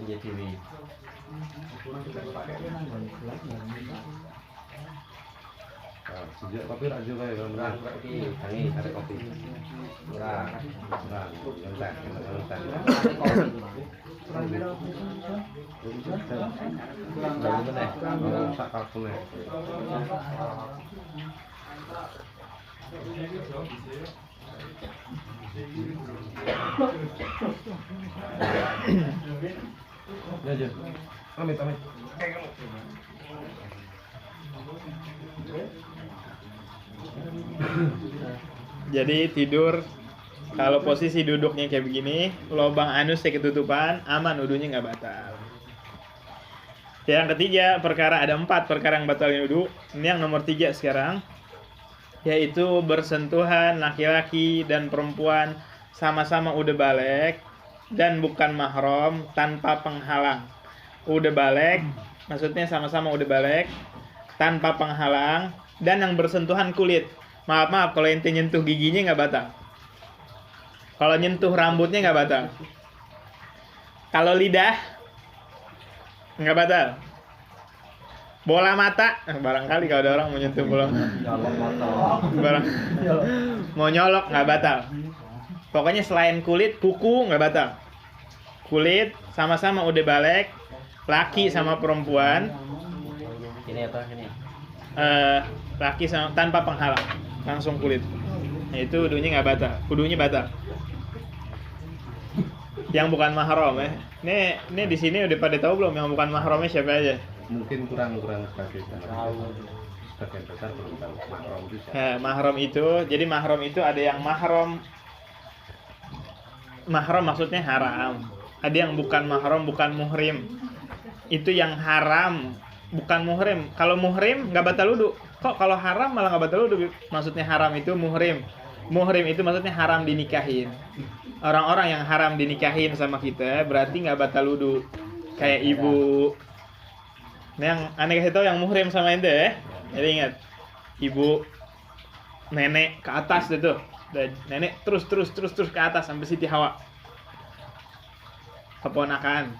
GTV. Sejak kopi aja kayak Nah, kopi, tangi ada kopi. Murah. Ya aja. Amit. Jadi tidur kalau posisi duduknya kayak begini, lubang anusnya ketutupan, aman wudunya nggak batal. Yang ketiga, ada 4 perkara yang batalin wudu. Ini yang nomor 3 sekarang, yaitu bersentuhan laki-laki dan perempuan sama-sama udah balik dan bukan mahram tanpa penghalang. Udah balik maksudnya sama-sama udah balik, tanpa penghalang, dan yang bersentuhan kulit. Maaf, kalau ente nyentuh giginya nggak batal. Kalau nyentuh rambutnya nggak batal. Kalau lidah nggak batal. Bola mata, barangkali kalau ada orang mau nyentuh bola barang mau nyolok nggak batal. Pokoknya selain kulit, kuku nggak batal. Kulit sama-sama udah balik, laki sama perempuan. Ini apa ini? Laki sama tanpa penghalang, langsung kulit. Nah, itu wudunya nggak batal, wudunya batal. Yang bukan mahram ya. Ini di sini udah pada tahu belum yang bukan mahramnya siapa aja? Mungkin kurang sebagian besar belum tahu mahram bisa. Nah, mahram itu, jadi mahram itu ada yang mahram maksudnya haram. Ada yang bukan mahram, bukan muhrim. Itu yang haram, bukan muhrim. Kalau muhrim nggak batal wudu. Kok kalau haram malah nggak batal wudu? Maksudnya haram itu muhrim. Muhrim itu maksudnya haram dinikahin. Orang-orang yang haram dinikahin sama kita berarti nggak batal wudu. Kayak ibu. Nah, yang aneh kasih tahu yang muhrim sama ente ya. Jadi ingat, ibu, nenek ke atas itu. Dan nenek terus ke atas sampai Siti Hawa. Keponakan.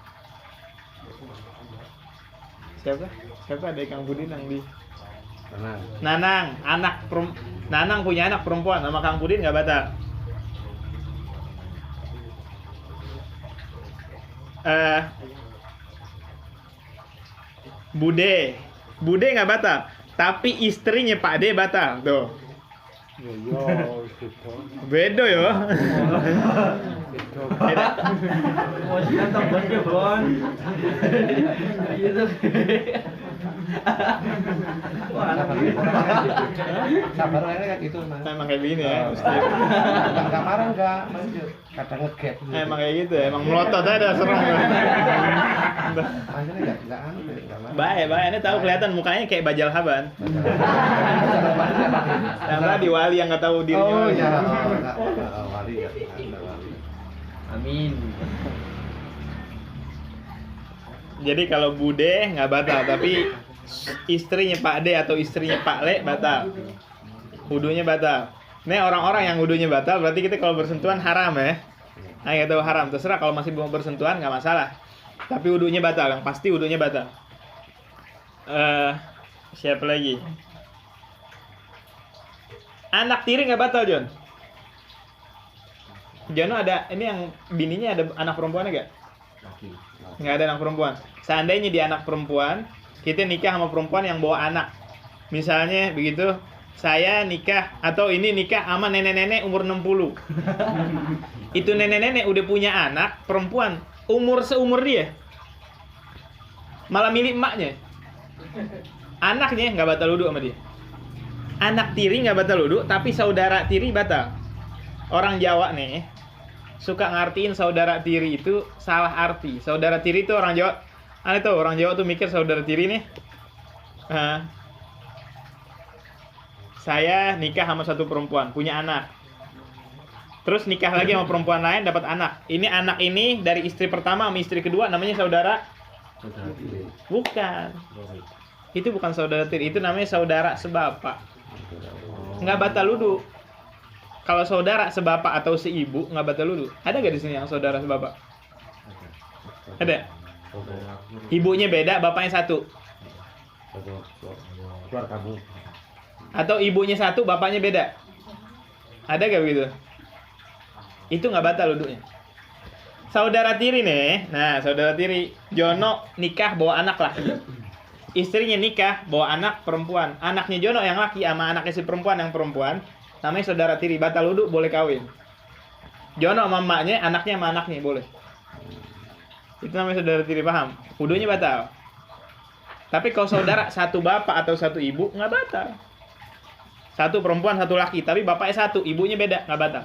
Siapa ada Kang Budi yang di Nanang, Nanang punya anak perempuan sama Kang Budin nggak batal. Bude nggak batal, tapi istrinya Pak D batal tuh. Bedo yo. Sabar aja kayak gitu mas. Emang kayak gini ya. Nggak marah nggak, kadang ngegap. Emang kayak gitu, emang melotot aja serem. Akhirnya nggak anu, nggak marah. Baik, ini tahu kelihatan mukanya kayak bajal haban. Yang tadi wali yang nggak tahu dirinya. Oh iya, wali ya, wali. Amin. Jadi kalau bude nggak batal, tapi istrinya Pak D atau istrinya Pak Le batal. Wudunya batal. Nih orang-orang yang wudunya batal berarti kita kalau bersentuhan haram ya. Nah, ya tahu haram. Terserah kalau masih belum bersentuhan nggak masalah. Tapi wudunya batal, yang pasti wudunya batal. Siapa lagi? Anak tiri nggak batal, John. Jono ada, ini yang bininya ada anak perempuan nggak? Nggak ada anak perempuan. Seandainya dia anak perempuan, kita nikah sama perempuan yang bawa anak. Misalnya begitu, saya nikah atau ini nikah sama nenek-nenek umur 60. Itu nenek-nenek udah punya anak perempuan umur seumur dia. Malah milik emaknya. Anaknya nggak batal wudu sama dia. Anak tiri nggak batal wudu, tapi saudara tiri batal. Orang Jawa nih suka ngartiin saudara tiri itu salah arti. Saudara tiri itu orang Jawa. Aneh tuh orang Jawa tuh mikir saudara tiri nih. Saya nikah sama satu perempuan, punya anak. Terus nikah lagi sama perempuan lain, dapat anak. Ini anak ini dari istri pertama sama istri kedua namanya saudara. Bukan. Itu bukan saudara tiri, itu namanya saudara sebapak. Nggak batal wudu. Kalau saudara sebapak atau seibu nggak batal wudu. Ada nggak di sini yang saudara sebapak? Ada. Ibunya beda, bapaknya satu. Keluar kamu. Atau ibunya satu, bapaknya beda. Ada nggak begitu? Itu nggak batal wudunya. Saudara tiri nih, nah saudara tiri Jono nikah bawa anak laki. Istrinya nikah bawa anak perempuan. Anaknya Jono yang laki sama anaknya si perempuan yang perempuan. Namanya saudara tiri, batal wudu, boleh kawin. Jono sama emaknya, anaknya sama anaknya, boleh. Itu namanya saudara tiri, paham? Wudunya batal. Tapi kalau saudara satu bapak atau satu ibu, nggak batal. Satu perempuan, satu laki, tapi bapaknya satu, ibunya beda, nggak batal.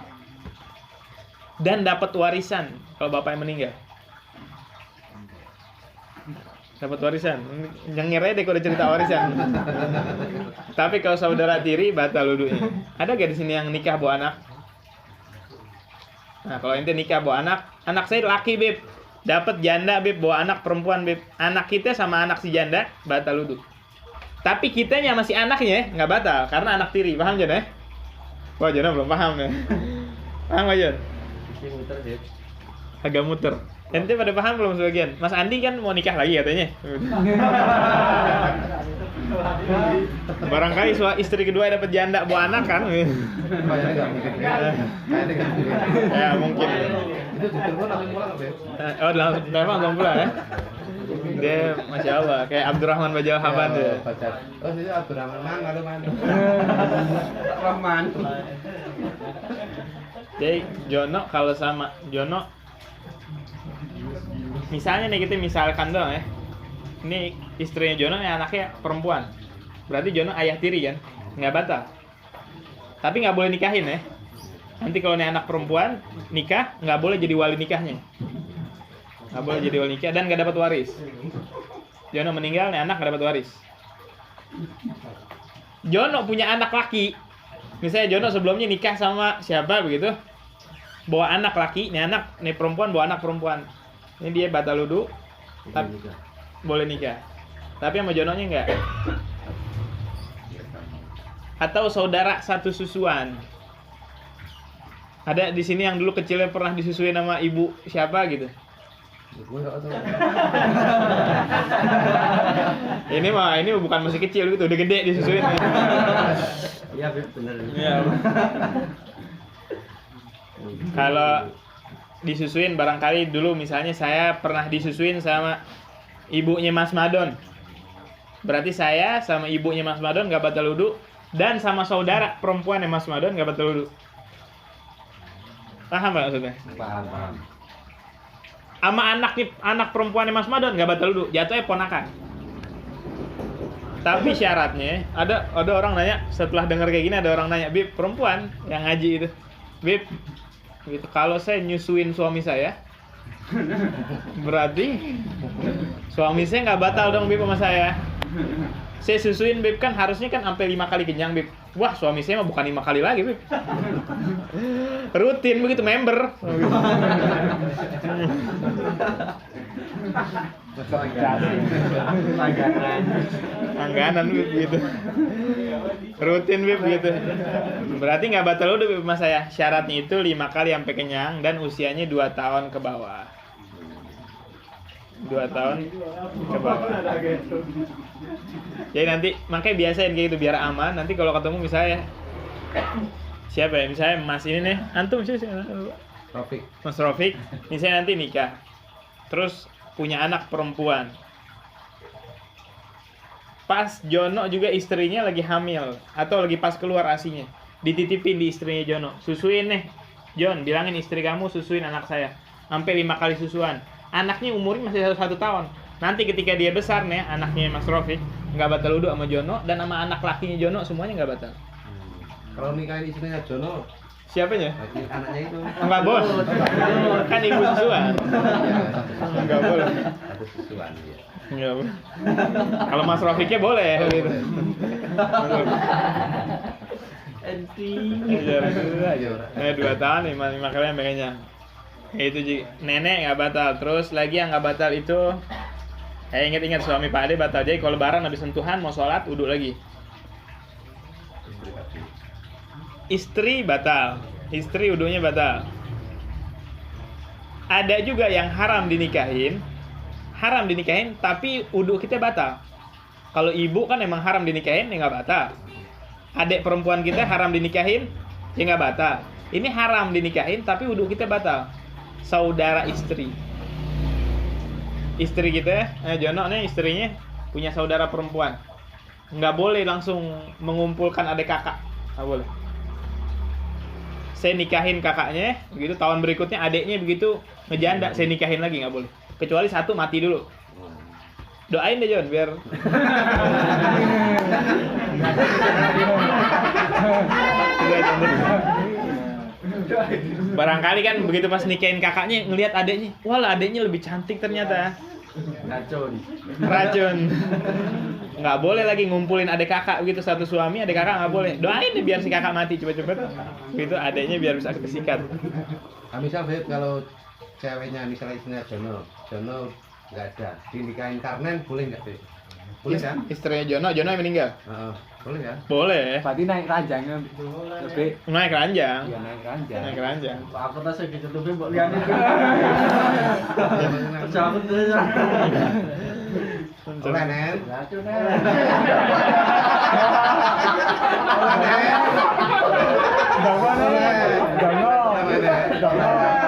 Dan dapat warisan kalau bapaknya meninggal. Dapat warisan. Yang ngira deh kalau udah cerita warisan. Tapi kalau saudara tiri batal wudunya. Ada gak di sini yang nikah bawa anak? Nah, kalau ente nikah bawa anak saya laki, Beb. dapat janda beb bawa anak perempuan beb, anak kita sama anak si janda batal wudu. Tapi kitanya masih anaknya nggak batal karena anak tiri, paham Jon ya? Wah Jon belum paham ya. Paham nggak Jon? Ini muter sih. Agak muter. Ente pada paham belum sebagian? Mas Andi kan mau nikah lagi katanya. Barangkali istri kedua dapat janda bawa anak kan? Kayaknya nggak mungkin. Kayaknya nggak mungkin. Ya mungkin. Itu ditelepon langsung pulang Beb. Oh telepon pula ya? Dia masya Allah kayak Abdurrahman Bajal Haban tuh. Pacar. Oh sih Abdurrahman mana mana. Rahman. Jadi Jono kalau sama Jono, misalnya nih kita misalkan dong ya, ini istrinya Jono, nih anaknya perempuan, berarti Jono ayah tiri kan, nggak batal. Tapi nggak boleh nikahin ya. Nanti kalau nih anak perempuan nikah, nggak boleh jadi wali nikahnya, nggak boleh jadi wali nikah dan nggak dapat waris. Jono meninggal, nih anak nggak dapat waris. Jono punya anak laki, misalnya Jono sebelumnya nikah sama siapa begitu, bawa anak laki, nih perempuan bawa anak perempuan. Ini dia batal wudu, tapi boleh nikah. Tapi sama Jononya enggak. Atau saudara satu susuan. Ada di sini yang dulu kecilnya pernah disusuin sama ibu siapa gitu. Ini bukan masih kecil gitu, udah gede disusuin. Iya benar. Iya. Kalau disusuin barangkali dulu misalnya saya pernah disusuin sama ibunya Mas Madon. Berarti saya sama ibunya Mas Madon nggak batal wudu dan sama saudara perempuan Mas Madon nggak batal wudu. Paham nggak maksudnya? Paham. Sama anak perempuan Mas Madon nggak batal wudu, jatuhnya ponakan. Tapi syaratnya ada orang nanya setelah dengar kayak gini, ada orang nanya, Bib, perempuan yang ngaji itu, Bib, gitu, kalau saya nyusuin suami saya, berarti suami saya nggak batal dong Bib sama saya. Saya susuin Bib kan harusnya kan sampai 5 kali kenyang Bib. Wah suami saya mah bukan 5 kali lagi Bib. Rutin begitu member. Langganan Bib gitu. Rutin Bib gitu. Berarti nggak batal wudu Bib sama saya. Syaratnya itu 5 kali sampai kenyang dan usianya 2 tahun ke bawah. 2 tahun ke bawah. Jadi nanti makanya biasain kayak gitu biar aman. Nanti kalau ketemu misalnya siapa ya? Misalnya Mas ini nih, antum sih Rafiq. Mas Rafiq, misalnya nanti nikah. Terus punya anak perempuan. Pas Jono juga istrinya lagi hamil atau lagi pas keluar ASI-nya. Dititipin di istrinya Jono. Susuin nih. Jon, bilangin istri kamu susuin anak saya. Sampai 5 kali susuan. Anaknya umurnya masih 1 tahun. Nanti ketika dia besar nih, anaknya Mas Rafiq nggak batal wudu sama Jono dan sama anak lakinya Jono semuanya nggak batal. Kalau nikahin istrinya Jono, Siapanya? anaknya itu. Enggak boleh. Kan ibu susuan. Enggak boleh. Satu susuan ya. Enggak boleh. Kalau Mas Rafiqnya boleh gitu. Iya, 2 tahun 5 kali yang pengennya. Itu nenek nggak batal. Terus lagi yang nggak batal itu, ingat-ingat suami Pak Ade batal. Jadi kalau lebaran habis sentuhan mau sholat wudu lagi. Istri batal. Istri wudunya batal. Ada juga yang haram dinikahin tapi wudu kita batal. Kalau ibu kan emang haram dinikahin, ya nggak batal. Adik perempuan kita haram dinikahin, ya nggak batal. Ini haram dinikahin tapi wudu kita batal. Saudara istri kita, Jono nih istrinya punya saudara perempuan, nggak boleh langsung mengumpulkan adik kakak, nggak boleh. Saya nikahin kakaknya, begitu tahun berikutnya adiknya begitu ngejanda, saya nikahin lagi, nggak boleh. Kecuali satu mati dulu. Doain deh Jon biar. Barangkali kan begitu pas nikahin kakaknya ngelihat adiknya, wah adiknya lebih cantik ternyata. Racun. Nggak boleh lagi ngumpulin adik kakak begitu, satu suami adik kakak nggak boleh. Doain deh biar si kakak mati cepet-cepet. Gitu adiknya biar bisa kesikat. Misal Beb, kalau ceweknya misalnya istrinya Jono nggak ada, dinikahin Karnen boleh nggak sih? Boleh kan? Istrinya Jono yang meninggal. Boleh kan? Boleh. Berarti naik ranjangnya lebih Naik ranjang. ya naik ranjang. Naik ranjang. Apa tas saya ditutupin mbok liane. Cabut tuh. Boleh Nen? Racun.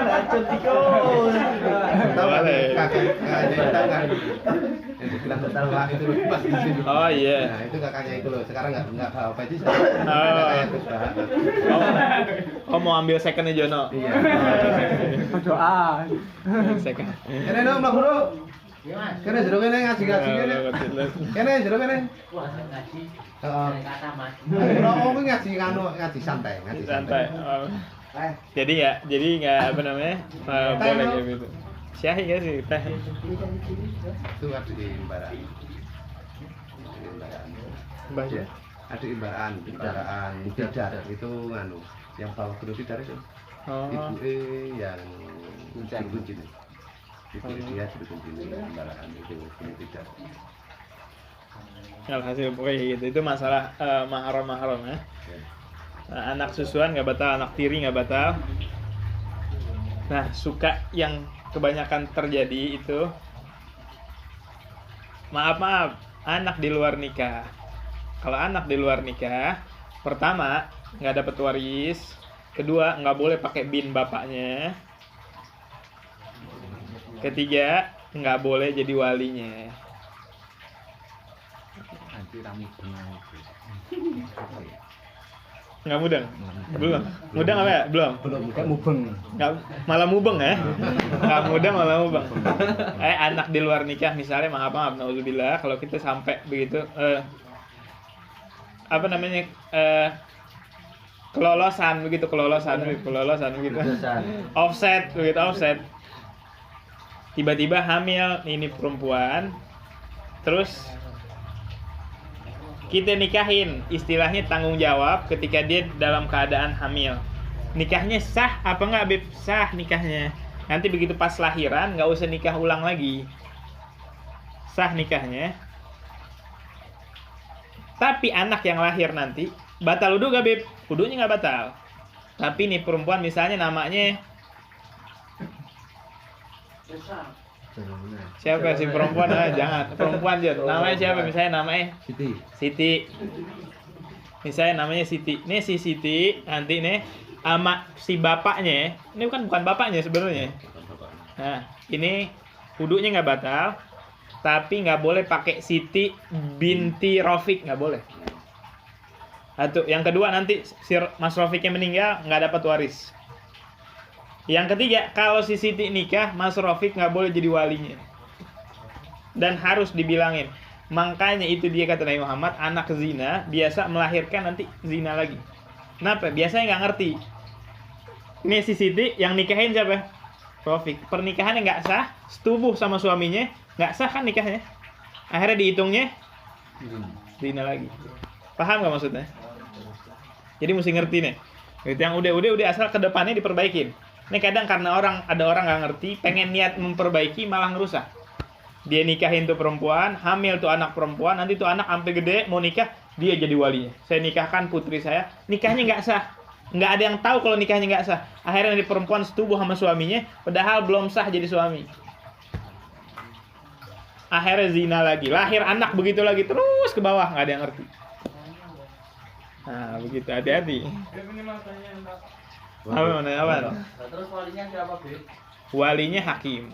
Racun tikus. Boleh. Kakak yang dibilang bertawa itu loh pas di sini. Oh iya. Nah itu kakaknya itu loh. Sekarang nggak apa sih. Oh. Kakaknya Oh mau ambil secondnya Jono. Iya. Doa. Second. Kene dong Mbak Bro. Kene jero kene ngaji-ngaji kene. Kene jero kene. Wah, ngaji. Heeh. Kata Mas. Bro kuwi ngaji santai, ngaji Santai. Oh. Eh, Jadi nggak apa namanya boleh kayak gitu. Syahi nggak sih teh? itu ada di Imbaran. Baca. Ada Imbaran Tidar itu nganu yang bawa kudu Tidar itu. Oh. Ibu yang kunci. Itu dia sudah kunci Imbaran itu kudu Tidar. Alhasil pokoknya gitu. Itu masalah mahram ya. Nah, anak susuan nggak batal, anak tiri nggak batal. Nah, suka yang kebanyakan terjadi itu maaf anak di luar nikah. Kalau anak di luar nikah, pertama nggak dapat waris, kedua nggak boleh pakai bin bapaknya, ketiga nggak boleh jadi walinya. Nanti ramu benang. Nggak mudeng? Belum. Mudeng apa ya? Belum. Kayak mubeng. Nggak, malah mubeng ya? Nggak mudeng malah mubeng. Anak di luar nikah misalnya maaf nauzubillah kalau kita sampai begitu apa namanya kelolosan begitu. Offset tiba-tiba hamil ini perempuan, terus kita nikahin, istilahnya tanggung jawab ketika dia dalam keadaan hamil. Nikahnya sah apa enggak, Beb? Sah nikahnya. Nanti begitu pas lahiran nggak usah nikah ulang lagi. Sah nikahnya. Tapi anak yang lahir nanti batal wudu gak, Beb? Wudunya nggak batal. Tapi nih perempuan misalnya namanya siapa sih perempuan? Jangan perempuan Jon. Namanya siapa? Misalnya namanya Siti. Misalnya namanya Siti. Nih si Siti nanti nih sama si bapaknya. Ini bukan bapaknya sebenarnya. Nah ini wudunya nggak batal, tapi nggak boleh pakai Siti binti Rafiq, nggak boleh. Satu. Yang kedua nanti si Mas Rafiqnya meninggal nggak dapat waris. Yang ketiga, kalau si Siti nikah, Mas Rafiq nggak boleh jadi walinya. Dan harus dibilangin. Makanya itu dia kata Nabi Muhammad, anak zina biasa melahirkan nanti zina lagi. Kenapa? Biasanya nggak ngerti. Ini si Siti yang nikahin siapa? Rafiq. Pernikahannya nggak sah, setubuh sama suaminya, nggak sah kan nikahnya. Akhirnya dihitungnya zina lagi. Paham nggak maksudnya? Jadi mesti ngerti nih. Itu yang udah asal kedepannya diperbaikin. Ini kadang karena ada orang nggak ngerti, pengen niat memperbaiki malah ngerusak. Dia nikahin tuh perempuan, hamil tuh anak perempuan, nanti tuh anak sampai gede mau nikah, dia jadi walinya. Saya nikahkan putri saya, nikahnya nggak sah. Nggak ada yang tahu kalau nikahnya nggak sah. Akhirnya nanti perempuan setubuh sama suaminya, padahal belum sah jadi suami. Akhirnya zina lagi, lahir anak begitu lagi, terus ke bawah, nggak ada yang ngerti. Nah begitu, hati-hati. Apa? Terus walinya siapa, Beb? Walinya hakim,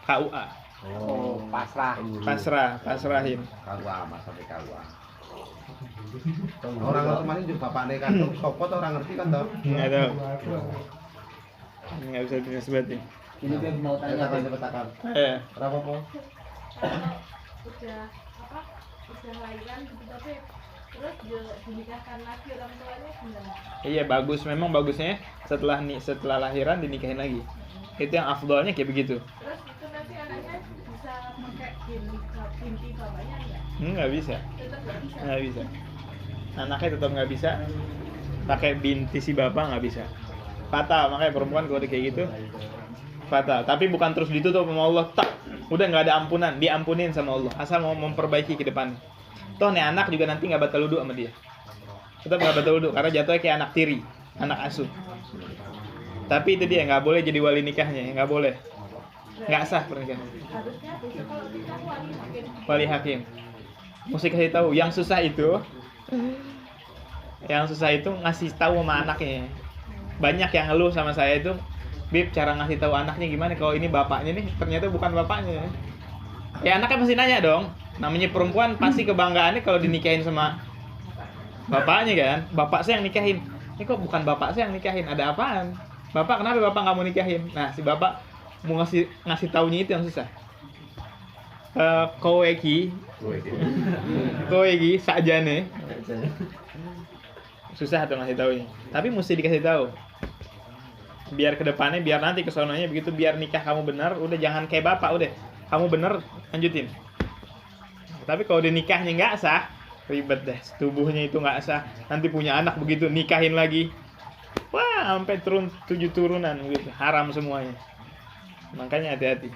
KUA. Oh, Pasrahin. KUA, mas sampai KUA. Orang otomatis juga bapaknya kan sopo tuh orang ngerti kan toh. Nggak tahu. Nggak bisa disebutin. Ini Beb mau tanya, Beb. Petakan. Berapa po? udah lahiran gitu tapi terus dinikahkan lagi orang tuanya gimana? Iya bagus, memang bagusnya setelah lahiran dinikahin lagi. Itu yang afdolnya kayak begitu. Terus itu nanti anaknya bisa pakai binti bapaknya enggak? Nggak bisa. Tetap nggak bisa. Nggak bisa. Anaknya tetap nggak bisa. Pakai binti si bapak nggak bisa. Fatal, makanya perempuan kalau kayak gitu fatal. Tapi bukan terus ditutup sama Allah, tak, udah nggak ada ampunan, diampunin sama Allah. Asal mau memperbaiki ke depan. Toh nih anak juga nanti nggak batal wudu sama dia. Tetap nggak batal wudu karena jatuhnya kayak anak tiri, anak asuh. Tapi itu dia nggak boleh jadi wali nikahnya, nggak boleh, nggak sah pernikahan. Harusnya besok kalau nikah wali hakim. Wali hakim. Mesti kasih tahu. Yang susah itu ngasih tahu sama anaknya. Banyak yang ngeluh sama saya itu, Bib, cara ngasih tahu anaknya gimana kalau ini bapaknya nih ternyata bukan bapaknya. Ya anaknya pasti nanya dong. Namanya perempuan pasti kebanggaannya kalau dinikahin sama bapaknya kan. Bapak saya yang nikahin. Ini kok bukan bapak saya yang nikahin? Ada apaan? Bapak, kenapa bapak nggak mau nikahin? Nah, si bapak mau ngasih taunya itu yang susah. Koeki sakjane. Susah tuh ngasih taunya. Tapi mesti dikasih tahu. Biar kedepannya, biar nanti kesononya begitu, biar nikah kamu benar, udah jangan kayak bapak, udah kamu benar lanjutin. Tapi kalau udah nikahnya nggak sah, ribet deh. Tubuhnya itu nggak sah. Nanti punya anak begitu nikahin lagi, wah sampai 7 turunan gitu, haram semuanya. Makanya hati-hati.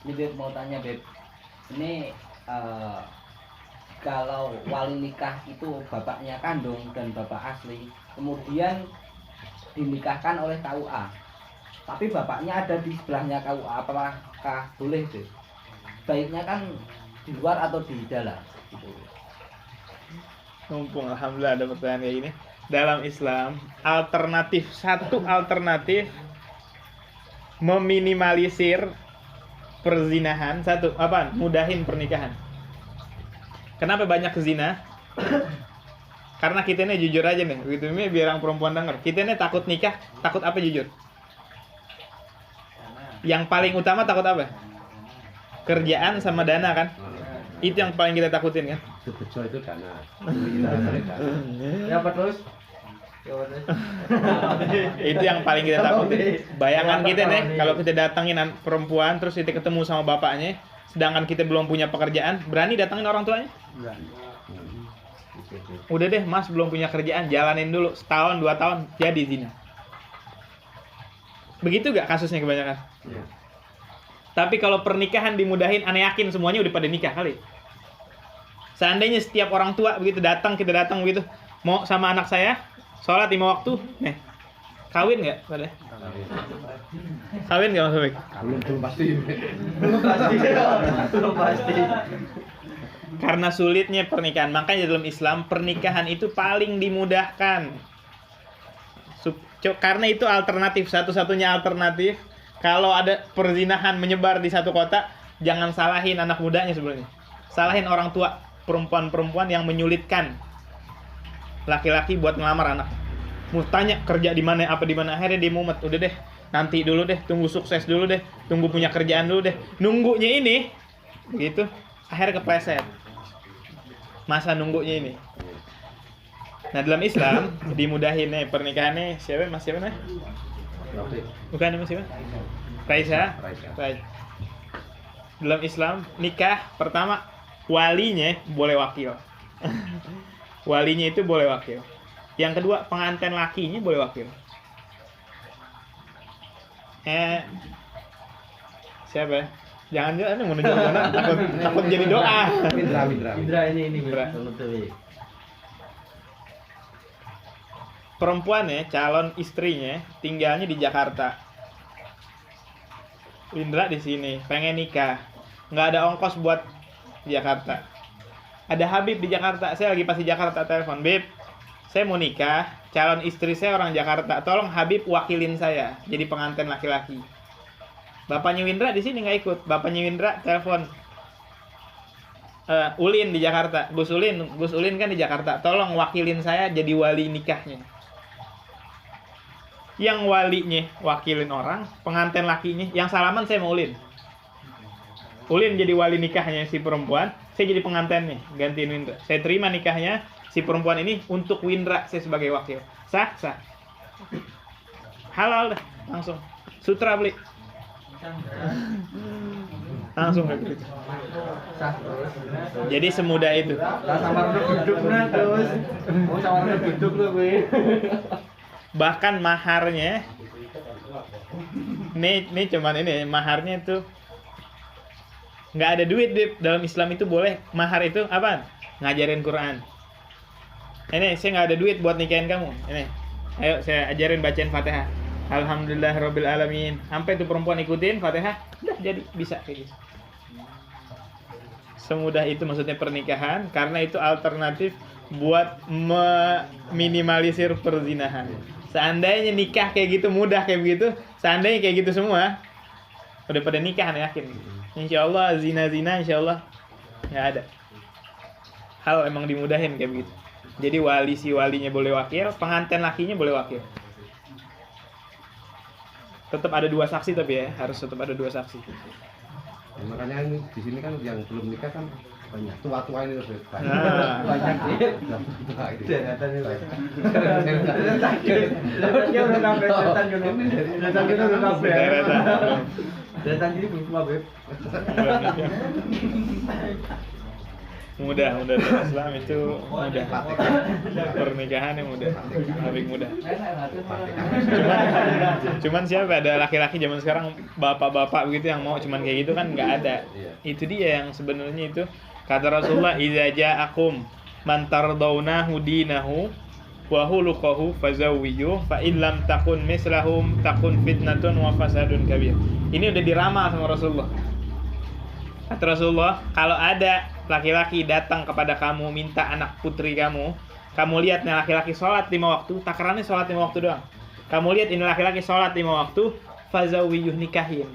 Ini Beb mau tanya Beb, ini kalau wali nikah itu bapaknya kandung dan bapak asli, kemudian dinikahkan oleh KUA, tapi bapaknya ada di sebelahnya KUA, apakah boleh Beb? Baiknya kan di luar atau di dalam gitu. Mumpung alhamdulillah ada pertanyaan kayak gini. Dalam Islam, satu alternatif meminimalisir perzinahan, satu apa? Mudahin pernikahan. Kenapa banyak zina? Karena kita ini jujur aja nih, begitu ini biar orang perempuan denger. Kita ini takut nikah, takut apa jujur? Yang paling utama takut apa? Kerjaan sama dana kan? Itu yang paling kita takutin kan? Bejo itu dana. Apa terus? Itu yang paling kita takutin. Bayangan kita nih, kalau kita datangin perempuan terus kita ketemu sama bapaknya, sedangkan kita belum punya pekerjaan, berani datangin orang tuanya? Udah deh mas, belum punya kerjaan, jalanin dulu setahun 2 tahun jadi zina. Begitu gak kasusnya kebanyakan? Ya. Tapi kalau pernikahan dimudahin, aneh yakin semuanya udah pada nikah kali. Seandainya setiap orang tua begitu datang, kita datang begitu, mau sama anak saya sholat 5 waktu, nih kawin nggak pada? Kawin nggak Mas Bek? Belum pasti. Belum pasti. Karena sulitnya pernikahan, makanya dalam Islam pernikahan itu paling dimudahkan. Karena itu alternatif, satu-satunya alternatif. Kalau ada perzinahan menyebar di satu kota, jangan salahin anak mudanya sebenarnya. Salahin orang tua, perempuan-perempuan yang menyulitkan laki-laki buat ngelamar anak. Mau tanya kerja di mana, apa di mana, akhirnya dia mumet. Udah deh, nanti dulu deh, tunggu sukses dulu deh, tunggu punya kerjaan dulu deh. Nunggunya ini, begitu, akhirnya kepleset. Masa nunggunya ini. Nah dalam Islam dimudahin nih pernikahannya siapa? Mas siapa nih? Bukan nama siapa? Raisa. Dalam Islam nikah pertama walinya boleh wakil. Walinya itu boleh wakil. Yang kedua pengantin lakinya boleh wakil. Siapa? Jangan mau nunjuk mana? Takut jadi doa. Indra ini Indra. betul. Perempuannya, calon istrinya tinggalnya di Jakarta. Indra di sini, pengen nikah, nggak ada ongkos buat Jakarta. Ada Habib di Jakarta, saya lagi pas di Jakarta telepon, Bib, saya mau nikah, calon istri saya orang Jakarta, tolong Habib wakilin saya, jadi pengantin laki-laki. Bapaknya Windra di sini nggak ikut, bapaknya Windra telepon, Ulin di Jakarta, Gus Ulin kan di Jakarta, tolong wakilin saya jadi wali nikahnya. Yang walinya wakilin orang, pengantin lakinya, yang salaman saya mau Ulin. Ulin jadi wali nikahnya si perempuan, saya jadi pengantinnya, gantiin Windra. Saya terima nikahnya si perempuan ini untuk Windra, saya sebagai wakil. Sah? Halal dah, langsung. Sutra beli. Langsung kayak gitu. Jadi semudah itu. Sama duduk terus. Mau sama duduk lu gue. Bahkan maharnya Ini cuman ini maharnya itu nggak ada duit, Bib. Dalam Islam itu boleh mahar itu apa? Ngajarin Quran. Ini saya nggak ada duit buat nikahin kamu. Ini, ayo saya ajarin bacain Fatihah. Alhamdulillahirabbil alamin. Sampai tuh perempuan ikutin Fatihah, udah jadi bisa kayak gitu. Semudah itu maksudnya pernikahan, karena itu alternatif buat meminimalisir perzinahan. Seandainya nikah kayak gitu mudah kayak begitu, seandainya kayak gitu semua, udah pada nikah yakin. Insya Allah zina insya Allah nggak ada. Hal emang dimudahin kayak begitu. Jadi wali si walinya boleh wakil, pengantin lakinya boleh wakil. Tetap ada 2 saksi tapi ya, harus tetap ada 2 saksi. Ya, makanya ini di sini kan yang belum nikah kan banyak tua-tua ini lebih banyak. Nah. Banyak sih. Deretan itu. Dia udah sampai setan gitu. Setan kita udah sampai. Deretan. Deretan jadi belum tua, Beb. Mudah Islam itu mudah. Pernikahan yang mudah, lebih mudah. Cuman siapa ada laki-laki zaman sekarang bapak-bapak begitu yang mau cuman kayak gitu kan nggak ada. Itu dia yang sebenarnya itu kata Rasulullah, idza ja'akum man tardawnahu dinahu wa khuluquhu fazawwiju fa in lam takun mislahum takun fitnatun wa fasadun kabir. Ini udah diramal sama Rasulullah. Kata Rasulullah, kalau ada laki-laki datang kepada kamu minta anak putri kamu lihat nih laki-laki sholat 5 waktu, takarannya sholat 5 waktu doang. Kamu lihat ini laki-laki sholat 5 waktu, fazawiyuh, nikahin.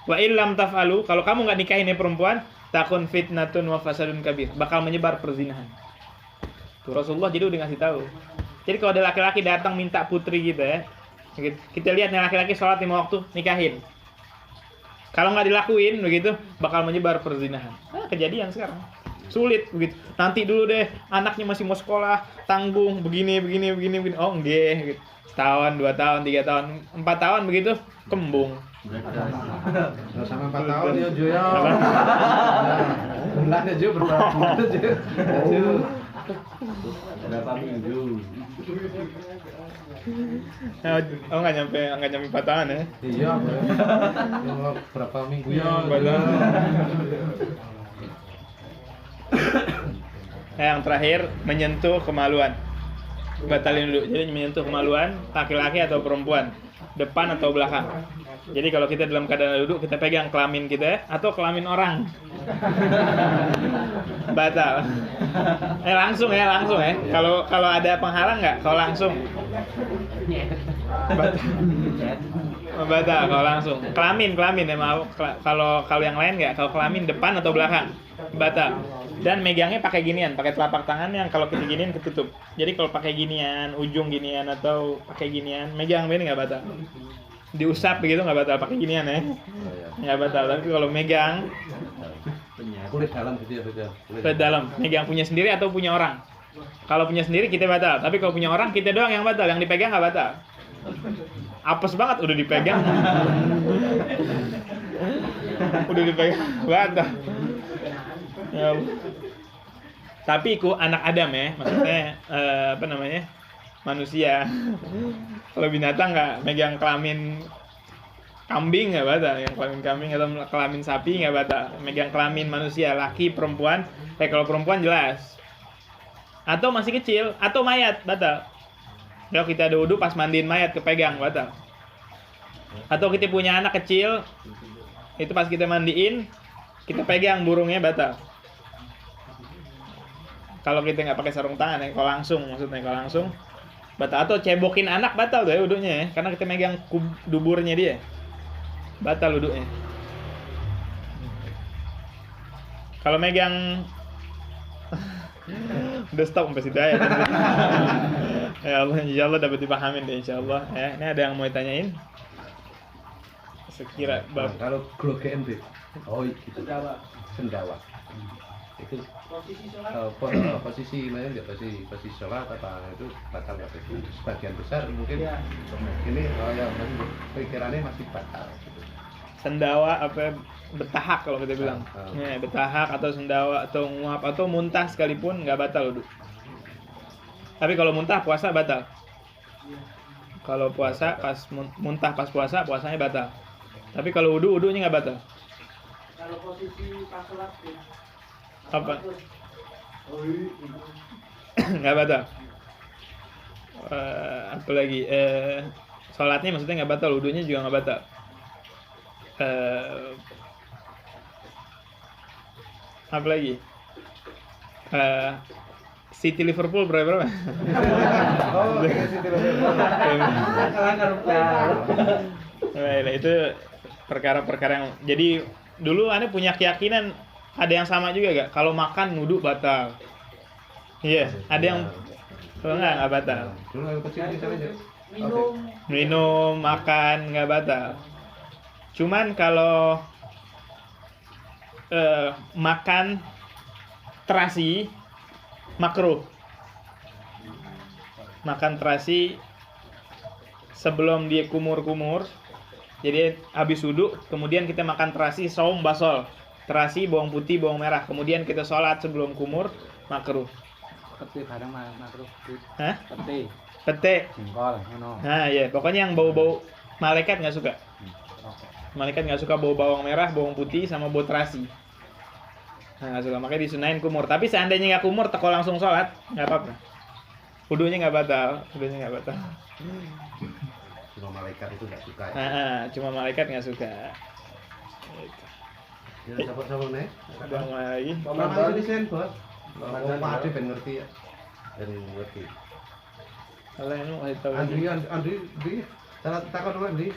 Wa illam taf'alu, kalau kamu nggak nikahin ini perempuan, takun fitnatun wa fasadun kabir, bakal menyebar perzinahan. Tuh Rasulullah jadi udah ngasih tahu. Jadi kalau ada laki-laki datang minta putri gitu ya, kita lihat nih laki-laki sholat 5 waktu, nikahin. Kalau nggak dilakuin begitu bakal menyebar perzinahan. Kejadian sekarang sulit begitu. Nanti dulu deh, anaknya masih mau sekolah, tanggung begini. Oh enggak, gitu. Setahun, 2 tahun, 3 tahun, 4 tahun begitu kembung. Kalau sama 4 tahun ya Jo ya. Apa? Bulannya Jo berapa bulan Jo? Berapa minggu? Oh nggak nyampe 4 tahun ya? Iya, berapa minggu ya? Yang terakhir menyentuh kemaluan. Batalin dulu. Jadi menyentuh kemaluan laki-laki atau perempuan, depan atau belakang. Jadi kalau kita dalam keadaan duduk kita pegang kelamin kita atau kelamin orang. Batal. Langsung ya. Kalau ada penghalang nggak? Kalau langsung. Batal kalau langsung. Kelamin ya mau. Kalau yang lain nggak. Kalau kelamin depan atau belakang, batal. Dan megangnya pakai ginian, pakai telapak tangan yang kalau kita ginian ketutup. Jadi kalau pakai ginian, ujung ginian atau pakai ginian, megang begini nggak batal. Diusap begitu nggak batal, pakai ginian ya. Nggak batal. Tapi kalau megang Kulit dalam gitu ya. kulit dalam, megang punya sendiri atau punya orang. Kalau punya sendiri kita batal, tapi kalau punya orang kita doang yang batal, yang dipegang nggak batal. Apes banget udah dipegang. Udah dipegang batal. Ya Allah. Tapi ku anak Adam ya, maksudnya manusia. Kalau binatang nggak megang kelamin kambing nggak batal, yang kelamin kambing atau kelamin sapi nggak batal. Megang kelamin manusia, laki perempuan. Kalau perempuan jelas. Atau masih kecil, atau mayat batal. Kalau kita ada wudu pas mandiin mayat kepegang batal. Atau kita punya anak kecil, itu pas kita mandiin kita pegang burungnya batal. Kalau kita nggak pakai sarung tangan ya, kalau langsung batal. Atau cebokin anak batal tuh ya wudunya ya, karena kita megang duburnya dia, batal wudunya. Kalau megang udah stop sampai situ aja. Ya Allah, insya Allah dapat dipahamin deh insya Allah. Ya, ini ada yang mau ditanyain? Sekira bab. Kalau grogean Beb. Oh itu sendawa. Itu posisi mana enggak posisi sholat apa itu batal nggak Beb? Sebagian besar mungkin ini yang pikirannya masih batal gitu. Sendawa apa betahak kalau kita bilang. Ya, betahak atau sendawa atau nguap atau muntah sekalipun nggak batal wudu. Tapi kalau muntah puasa batal. Kalau puasa pas muntah pas puasa, puasanya batal. Tapi kalau wudunya nggak batal. Kalau posisi pas sholat ya. Apa? Oh, iya. Nggak batal. Apa lagi? Sholatnya maksudnya nggak batal, wudunya juga nggak batal. Apa lagi? City Liverpool berapa? Oh, kayak situ loh. Nah, itu perkara-perkara yang jadi dulu aneh punya keyakinan ada yang sama juga gak? Kalau makan wudu batal. Iya, ada yang nggak batal. Dulu yang kecil di sana aja. Minum, makan nggak batal. Cuman kalau makan terasi makruh. Makan terasi sebelum dia kumur-kumur. Jadi habis wudu, kemudian kita makan terasi saum basol. Terasi bawang putih, bawang merah. Kemudian kita sholat sebelum kumur, makruh. Peti barang makruh. Hah? Peti, Pete. jengkol, ngono. Nah, iya, pokoknya yang bau-bau malaikat nggak suka. Malaikat nggak suka bau bawang merah, bawang putih, sama bau terasi. Nah, nggak suka, makanya disunahin kumur. Tapi seandainya nggak kumur, teko langsung sholat, nggak apa-apa. Wudunya nggak batal, Cuma malaikat itu nggak suka ya. Cuma malaikat nggak suka. Ya, sabar-sabar nih. Udah mulai lagi. Paman desain bos. Mau Pak Ade ben ngerti ya. Ben ngerti. Kalau ini mau kasih tahu lagi. Andri, salah takon dulu Andri.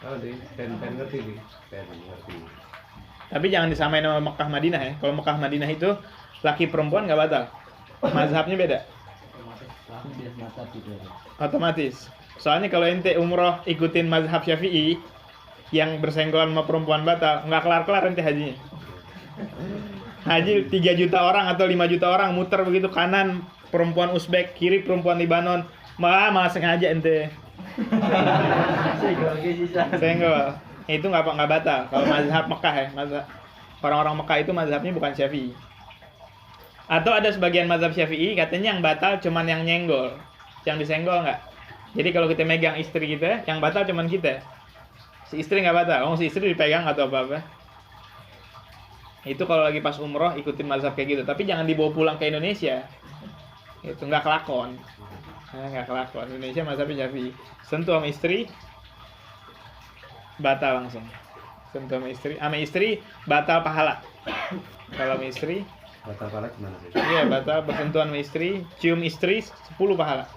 Oh, Andri, ben ngerti nih. Ben ngerti. Tapi jangan disamain sama Mekah Madinah ya. Kalau Mekah Madinah itu laki perempuan nggak batal. Mazhabnya beda. Otomatis. Soalnya kalau ente umroh ikutin mazhab Syafi'i yang bersenggolan sama perempuan batal, nggak kelar-kelar ente hajinya. Haji 3 juta orang atau 5 juta orang muter begitu, kanan perempuan Uzbek, kiri perempuan Libanon. Malah sengaja ente. Senggol. Itu nggak batal. Kalau mazhab Mekah ya, mazhab orang-orang Mekah itu mazhabnya bukan Syafi'i. Atau ada sebagian mazhab Syafi'i katanya yang batal cuman yang nyenggol, yang disenggol nggak. Jadi kalau kita megang istri kita, yang batal cuman kita. Si istri nggak batal, si istri dipegang atau apa-apa. Itu kalau lagi pas umroh ikutin mazhab kayak gitu. Tapi jangan dibawa pulang ke Indonesia. Itu nggak kelakon. Nggak kelakon. Indonesia mazhabnya Syafi'i. Sentuh sama istri, batal langsung. Sentuh sama istri batal pahala. Kalau sama istri Batal pala gimana sih? iya, batal bersentuhan sama istri, cium istri 10 pahala.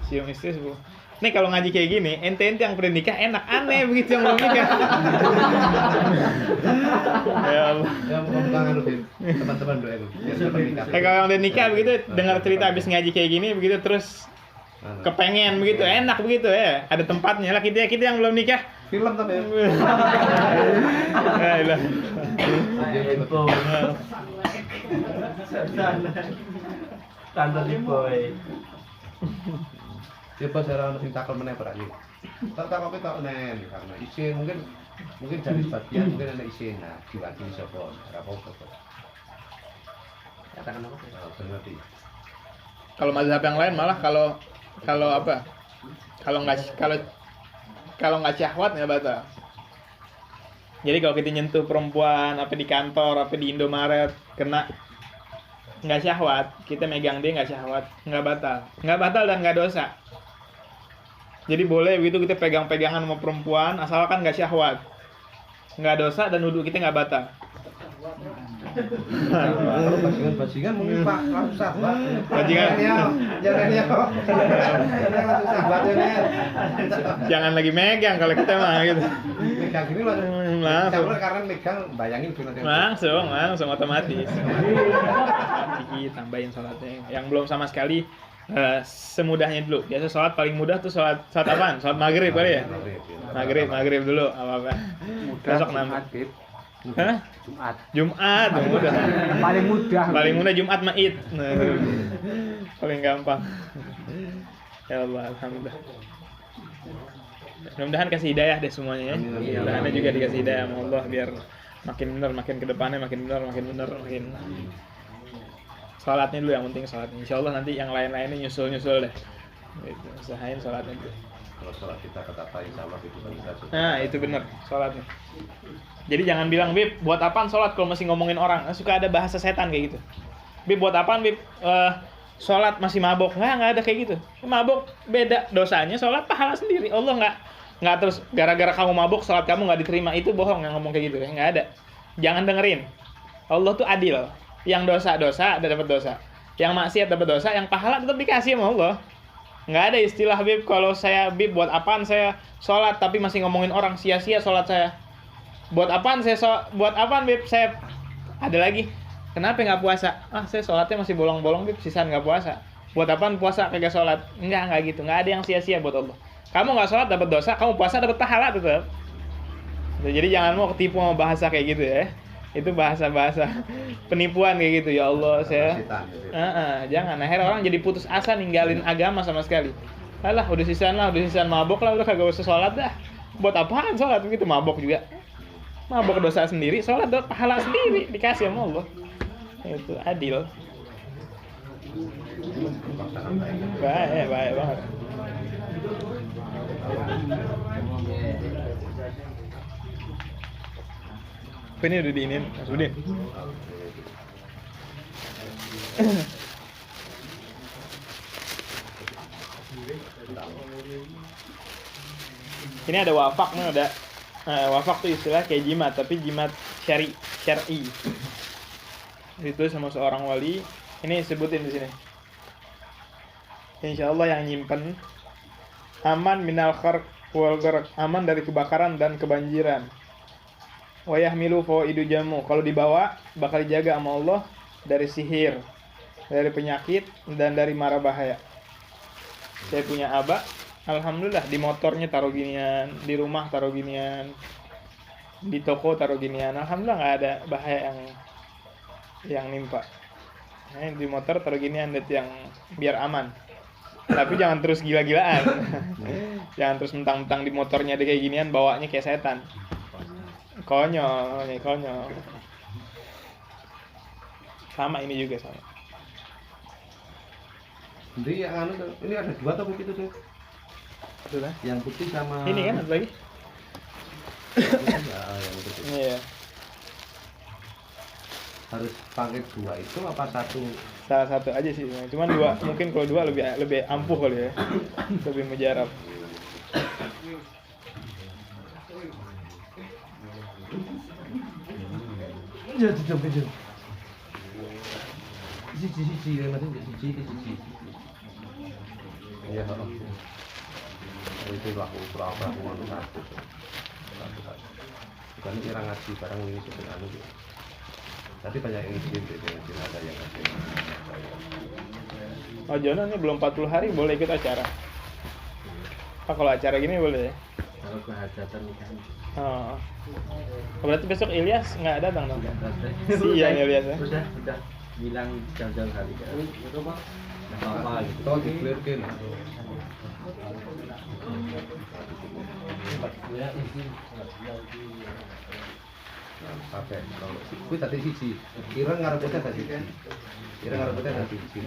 Cium istri 10. Nih kalau ngaji kayak gini, ente yang pernah nikah enak, aneh begitu yang belum nikah. Ya Allah. Ya mau kangen Din. Teman-teman doa itu. Kalau yang udah nikah begitu, dengar cerita habis ngaji kayak gini begitu terus kepengen begitu, enak begitu ya. Ada tempatnya lah, kita yang belum nikah. Film tapi. Ya ilah. Tanda di boy. Ya pas ora ono sing takon meneh ora iki. Tak kopi tak nen karena isin mungkin dari sebagian mungkin ana isin. Nah, diwakili sapa? Ora apa-apa. Katakan apa? Ngerti. Kalau mazhab yang lain malah kalau apa? Kalau nggak syahwat nggak batal. Jadi kalau kita nyentuh perempuan apa di kantor apa di Indomaret kena nggak syahwat, kita megang dia nggak syahwat, nggak batal dan nggak dosa. Jadi boleh begitu kita pegang-pegangan sama perempuan asalkan nggak syahwat, nggak dosa dan wudhu kita nggak batal. Bajingan mungkin Pak langsung sahabat. Bajingan. Jangan ya. Langsung sahabat ya. Jangan lagi megang kalau kita mah gitu. Megang gini Langsung. karena megang bayangin nanti. Langsung otomatis. Dikit tambahin sholatnya. Yang belum sama sekali semudahnya dulu. Biasa sholat paling mudah tuh sholat apaan? Sholat maghrib kali ya? Maghrib dulu apa-apa. Besok nambah. Hah? Jumat mudah. Paling mudah Jumat Maid. Nah, paling gampang. Ya Allah, alhamdulillah. Mudah-mudahan kasih hidayah deh semuanya ya. Mudah-mudahan juga dikasih hidayah sama Allah biar makin benar, makin ke depannya makin benar. Sholatnya dulu yang penting, sholatnya. Insya Allah nanti yang lain-lainnya nyusul deh. Gitu. Usahain sholatnya dulu. Kalau sholat kita ketata insya Allah itu kan kita sudah. Nah itu bener sholatnya. Jadi jangan bilang Bib buat apaan sholat kalau masih ngomongin orang. Suka ada bahasa setan kayak gitu. Bib buat apaan Bib sholat masih mabok. Nggak ada kayak gitu. Mabok beda dosanya, sholat pahala sendiri. Allah nggak terus gara-gara kamu mabok sholat kamu nggak diterima. Itu bohong yang ngomong kayak gitu ya. Nggak ada. Jangan dengerin. Allah tuh adil. Yang dosa dapat dosa. Yang maksiat dapat dosa. Yang pahala tetap dikasih sama Allah. Nggak ada istilah Bib kalau saya Bib buat apaan saya sholat tapi masih ngomongin orang, sia-sia sholat saya. Buat apaan Bib saya ada lagi. Kenapa nggak puasa? Saya sholatnya masih bolong-bolong Bib, sisaan nggak puasa. Buat apaan puasa kagak sholat? Nggak gitu. Nggak ada yang sia-sia buat Allah. Kamu nggak sholat dapat dosa, kamu puasa dapat pahala tetap. Jadi jangan mau ketipu sama bahasa kayak gitu ya. Itu bahasa-bahasa penipuan kayak gitu. Ya Allah saya jangan akhirnya orang jadi putus asa ninggalin agama sama sekali. Alah udah sisaan mabok lah, udah kagak usah sholat dah. Buat apaan sholat begitu, mabok juga. Mabok dosa sendiri, sholat pahala sendiri dikasih sama Allah. Itu adil. Baik banget. Ini udah diinin, Mas Udin. Ini ada wafak nih, ada wafak tuh istilah kayak jimat, tapi jimat syar'i. Itu sama seorang wali. Ini sebutin di sini. Insya Allah yang nyimpen aman minal kharq wal gharq, aman dari kebakaran dan kebanjiran. Wa yahmilu fawaidu jamu, kalau dibawa bakal dijaga sama Allah dari sihir, dari penyakit dan dari mara bahaya. Saya punya abah, alhamdulillah di motornya taruh ginian, di rumah taruh ginian, di toko taruh ginian, alhamdulillah nggak ada bahaya yang nimpa. Nah, di motor taruh ginian yang biar aman. Tapi jangan terus gila-gilaan. Jangan terus mentang-mentang di motornya ada kayak ginian, bawanya kayak setan. Konyol. Sama ini juga sama. Jadi yang ini ada dua atau begitu tuh? Sudah. Yang putih sama. Ini kan ada lagi. Ya, yang putih. Iya. Harus pakai dua itu apa satu? Salah satu aja sih. Cuman dua, mungkin kalau dua lebih ampuh kali ya. Lebih mujarab. Jom. Siji, macam siji. Iya, itu laku berapa uang satu. Bukan kira ngaji barang ini sebenarnya. Tapi banyak yang izin, ada yang izin. Oh Jono ini belum 40 hari boleh ikut acara. Kalau acara gini boleh ya? Kalau kehajatan kan. Oh. Berarti besok Ilyas nggak datang dong? Siang Ilyas ya? Udah bilang jauh-jauh hari kan. Itu Pak. Enggak apa-apa gitu. Tol dikelirkin. Oke, kalau kuwi tadi siji. Ireng ngarepnya tadi siji. Ireng ngarepnya tadi siji.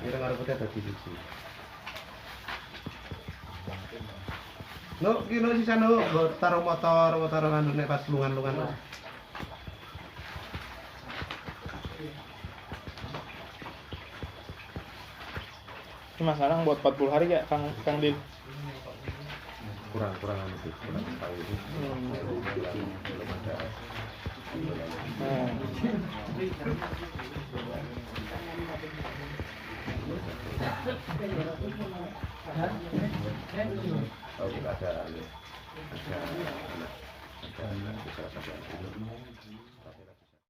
Ireng ngarepnya tadi siji. No, kino sisa no, taruh motor anu nek pas lungan-lungan. Ini Mas Anang buat 40 hari gak Kang Dil? Kurang anu sih, kurang tahu itu. Belum ada. Oh, ada anak bisa